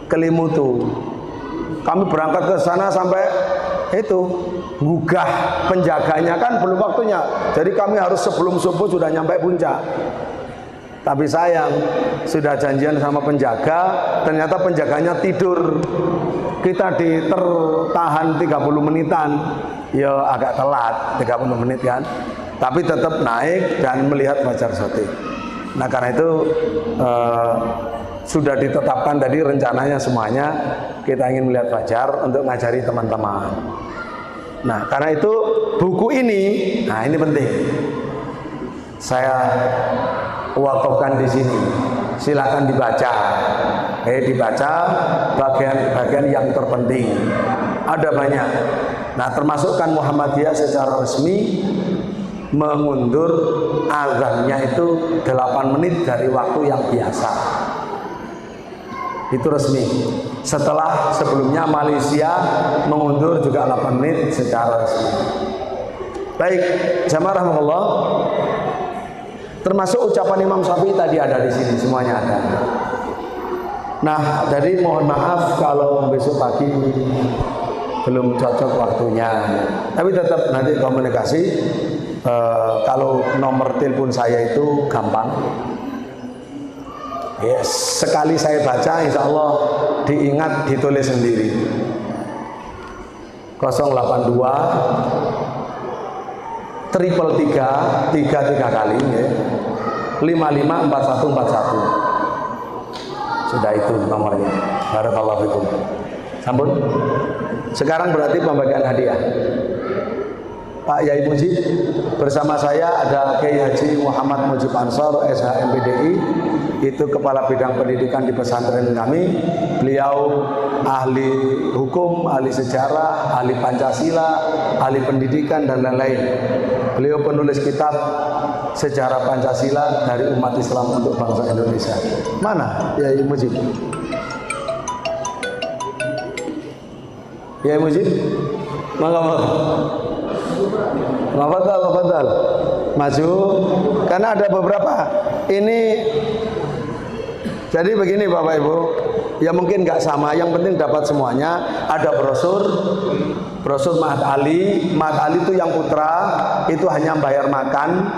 Kelimutu. Kami berangkat ke sana sampai itu gugah, penjaganya kan belum waktunya. Jadi kami harus sebelum subuh sudah nyampe puncak. Tapi sayang, sudah janjian sama penjaga, ternyata penjaganya tidur. Kita ditertahan 30 menitan, ya agak telat 30 menit kan. Tapi tetap naik dan melihat fajar sodik. Nah karena itu sudah ditetapkan tadi rencananya semuanya, kita ingin melihat fajar untuk ngajari teman-teman. Nah karena itu buku ini, nah ini penting. Saya wakafkan di sini. Silakan dibaca. Dibaca bagian-bagian yang terpenting. Ada banyak. Nah, termasuk kan Muhammadiyah secara resmi mengundur azannya itu 8 menit dari waktu yang biasa. Itu resmi. Sebelumnya Malaysia mengundur juga 8 menit secara resmi. Baik, jamaah rahmatullah. Termasuk ucapan Imam Syafi'i tadi ada di sini, semuanya ada. Nah, jadi mohon maaf kalau besok pagi belum cocok waktunya. Tapi tetap nanti komunikasi. Kalau nomor telepon saya itu gampang. Yes, sekali saya baca, insya Allah diingat, ditulis sendiri. 082 333 3 kali ya. 554141. Sudah itu nomornya. Barakallahu fikum. Sampun. Sekarang berarti pembagian hadiah. Pak Yai Mujib, bersama saya ada Kiai Haji Muhammad Mujib Ansor, SHMPDI, itu Kepala Bidang Pendidikan di pesantren kami. Beliau ahli hukum, ahli sejarah, ahli Pancasila, ahli pendidikan dan lain-lain. Beliau penulis kitab Sejarah Pancasila dari Umat Islam untuk Bangsa Indonesia. Mana Yai Mujib? Yai Mujib? Mangga. Lafadhal. Maju. Karena ada beberapa. Ini jadi begini Bapak Ibu. Ya mungkin nggak sama, yang penting dapat semuanya. Ada brosur Mahat Ali. Mahat Ali itu yang putra, itu hanya bayar makan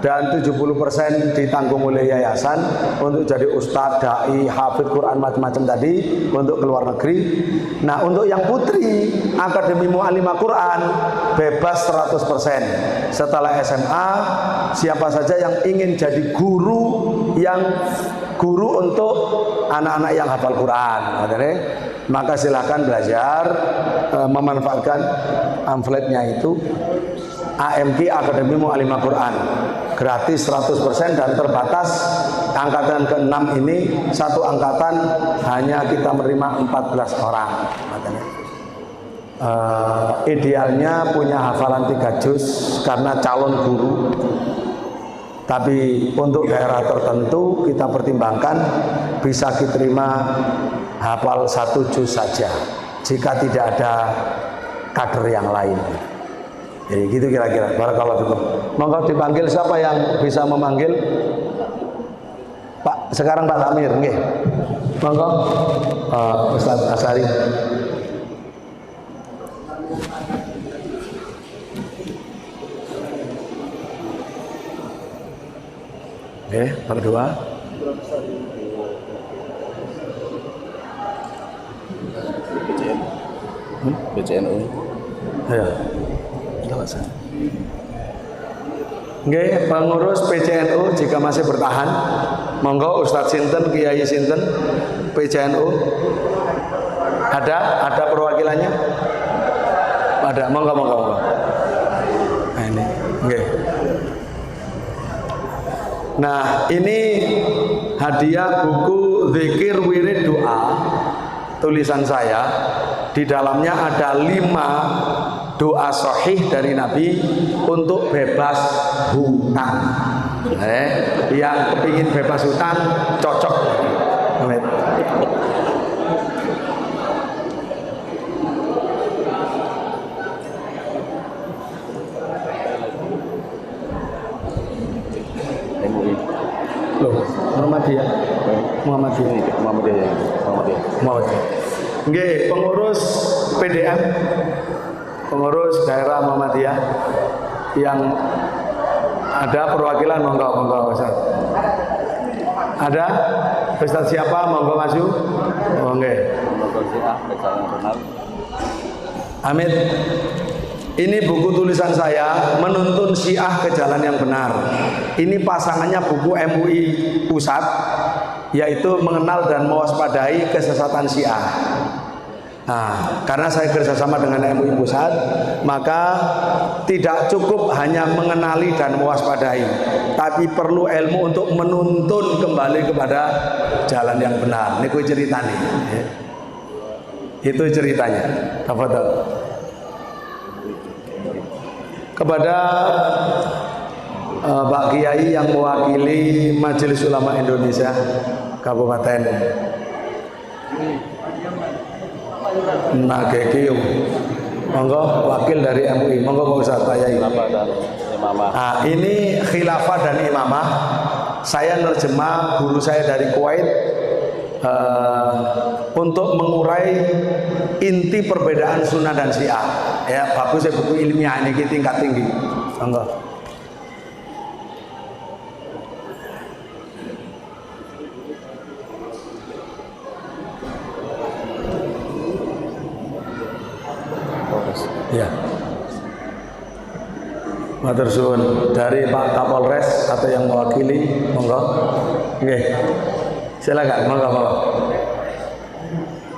dan 70% ditanggung oleh yayasan untuk jadi ustadz, dai, hafidh Quran, macam-macam tadi untuk keluar negeri. Nah untuk yang putri, Akademi Mu'allimah Quran bebas 100%. Setelah SMA, siapa saja yang ingin jadi guru untuk anak-anak yang hafal Quran, maka silahkan belajar, memanfaatkan pamfletnya itu. AMQ Akademi Mu'allimah Quran gratis 100% dan terbatas. Angkatan ke-6 ini satu angkatan hanya kita menerima 14 orang. Idealnya punya hafalan 3 juz karena calon guru. Tapi untuk daerah tertentu kita pertimbangkan bisa diterima hafal 1 juz saja jika tidak ada kader yang lain. Jadi gitu kira-kira. Barakallahu fikum. Monggo dipanggil siapa yang bisa memanggil? Pak, sekarang Pak Amir, nggih. Monggo. Ustaz Asari. Oke, Pak kedua. BCNU. Ya. Nggih, pengurus PCNU jika masih bertahan, monggo Ustadz sinten, Kiai sinten, PCNU. Ada perwakilannya? Ada, monggo. Nah, ini, nggih. Nah, ini hadiah buku Zikir Wirid Doa tulisan saya. Di dalamnya ada 5 doa sahih dari Nabi untuk bebas hutang. Yang kepingin bebas hutang cocok. Amin. Loh, Muhammadiyah. Nggih, pengurus PDM, pengurus daerah Muhammadiyah yang ada perwakilan, monggo Ustaz. Ada Ustaz siapa? Monggo maju. Nggih. Amin. Ini buku tulisan saya, Menuntun Syiah ke Jalan yang Benar. Ini pasangannya buku MUI Pusat, yaitu Mengenal dan Mewaspadai Kesesatan Syiah. Nah, karena saya kerjasama dengan MUI Pusat, maka tidak cukup hanya mengenali dan mewaspadai, tapi perlu ilmu untuk menuntun kembali kepada jalan yang benar. Ini ceritanya. Itu ceritanya. Tafadhol. Kepada Pak Kiai yang mewakili Majelis Ulama Indonesia Kabupaten Nagekiu, monggo wakil dari MUI, monggo Pak Ustaz, Pak Yai. Nah, ini khilafah dan imamah. Saya nerjemah guru saya dari Kuwait untuk mengurai inti perbedaan Sunnah dan Syiah. Ya, bagus ya buku ilmiah ini tingkat tinggi. Monggo. Ya. Matur suwun dari Pak Kapolres atau yang mewakili, monggo. Nggih. Silakan, monggo.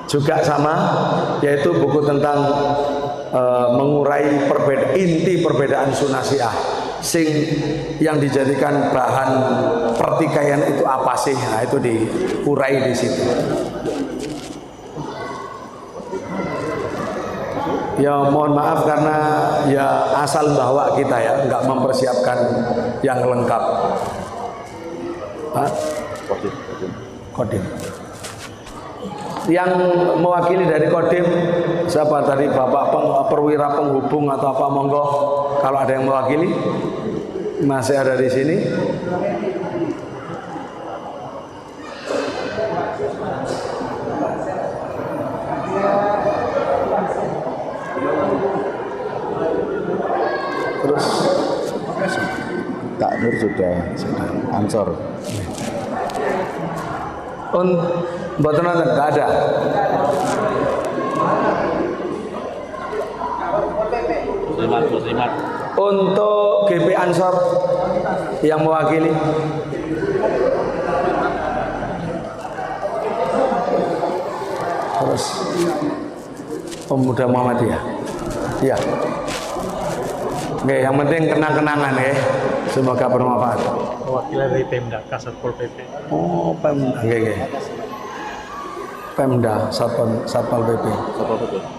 juga sama, yaitu buku tentang mengurai inti perbedaan sunnah Syiah. Sing yang dijadikan bahan pertikaian itu apa sih? Nah, itu diurai di situ. Ya mohon maaf karena ya asal bawa kita ya, nggak mempersiapkan yang lengkap. Hah? Kodim. Yang mewakili dari Kodim siapa tadi, Bapak perwira penghubung atau apa, monggo kalau ada yang mewakili masih ada di sini. Terus Kak Nur sudah ansor. Mboten nonton, enggak ada. Untuk GP Ansor yang mewakili. Terus Pemuda Muhammadiyah. Iya. Oke, yang penting kenang-kenangan ya. Semoga bermanfaat. Perwakilan dari Pemda, Kasatpol PP. Oh, Pemda. Oke. Pemda, Satpol PP.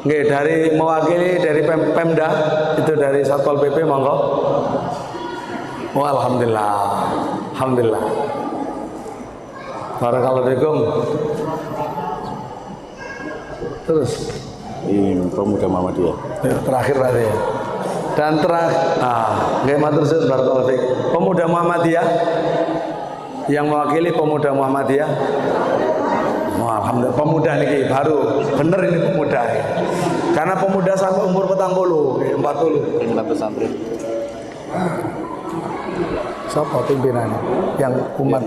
Nggih, dari mewakili dari Pemda itu dari Satpol PP, monggo. Oh, alhamdulillah. Alhamdulillah. Barakallahu fikum. Terus Pemuda Muhammadiyah. terakhir berarti ya. Dan nggih matur suwun barakallahu fikum. Pemuda Muhammadiyah yang mewakili Pemuda Muhammadiyah. Alhamdulillah, pemuda nih baru bener ini pemuda ya. Karena pemuda sampai umur 40, 40. Santri. Siapa pimpinan yang umat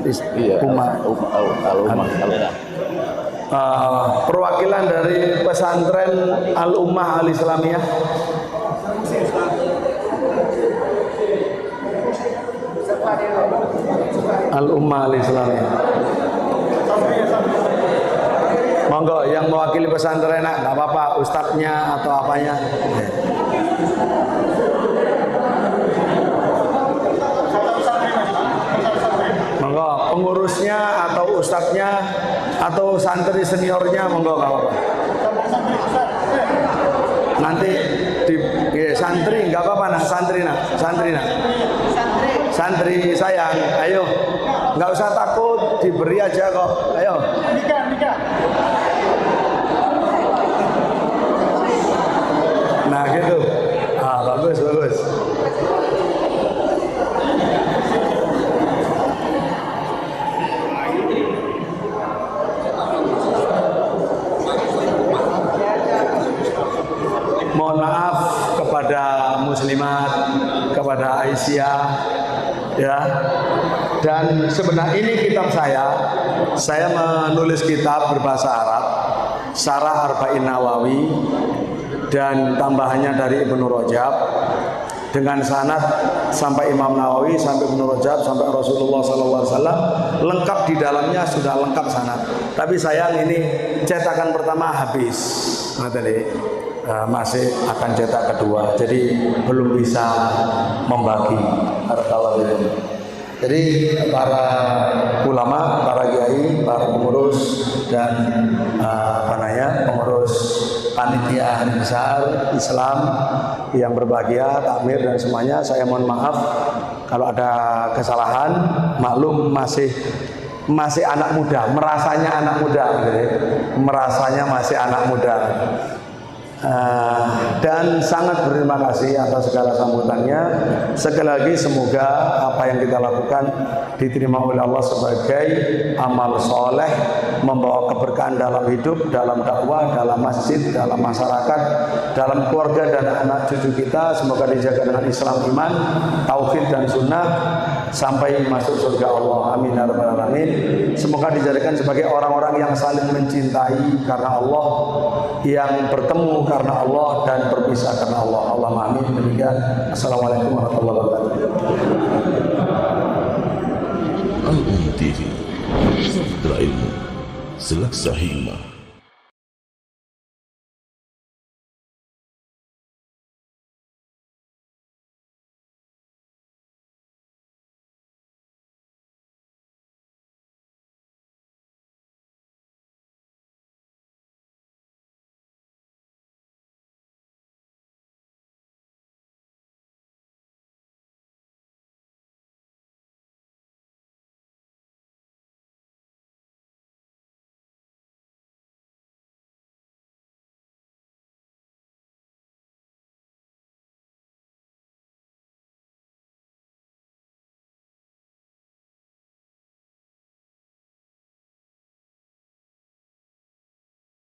perwakilan dari pesantren Al-Ummah Al-Islamiyah. Al-Ummah Al-Islamiyah. Monggo yang mewakili pesantren, nggak apa-apa, ustadznya atau apanya. Monggo pengurusnya atau ustadznya atau santri seniornya, monggo nggak apa-apa. Nanti di santri nggak apa-apa, nak santri sayang, ayo, nggak usah takut, diberi aja kok, ayo. Nah gitu, bagus. Mohon maaf kepada muslimat, kepada Aisyah, ya. Dan sebenarnya ini kitab saya menulis kitab berbahasa Arab, Syarah Arba'in Nawawi, dan tambahannya dari Ibnu Rajab, dengan sanad sampai Imam Nawawi, sampai Ibnu Rajab, sampai Rasulullah SAW, lengkap di dalamnya, sudah lengkap sanad. Tapi sayang ini cetakan pertama habis, masih akan cetak kedua, jadi belum bisa membagi. Jadi para ulama, para kiai, para pengurus dan pengurus panitia hari besar Islam yang berbahagia, takmir dan semuanya, saya mohon maaf kalau ada kesalahan. Maklum masih anak muda, merasanya anak muda, merasanya masih anak muda. Dan sangat berterima kasih atas segala sambutannya. Sekali lagi semoga apa yang kita lakukan diterima oleh Allah sebagai amal soleh, membawa keberkahan dalam hidup, dalam dakwah, dalam masjid, dalam masyarakat, dalam keluarga dan anak cucu kita. Semoga dijaga dengan Islam, iman, tauhid dan sunnah sampai masuk surga Allah. Amin ya rabbal alamin. Semoga dijadikan sebagai orang-orang yang saling mencintai karena Allah, yang bertemu karena Allah dan berpisah karena Allah. Allahumma amin. Demikian. Assalamualaikum warahmatullahi wabarakatuh. Al-Umm TV, Ilmu, Selaksa Hikmah.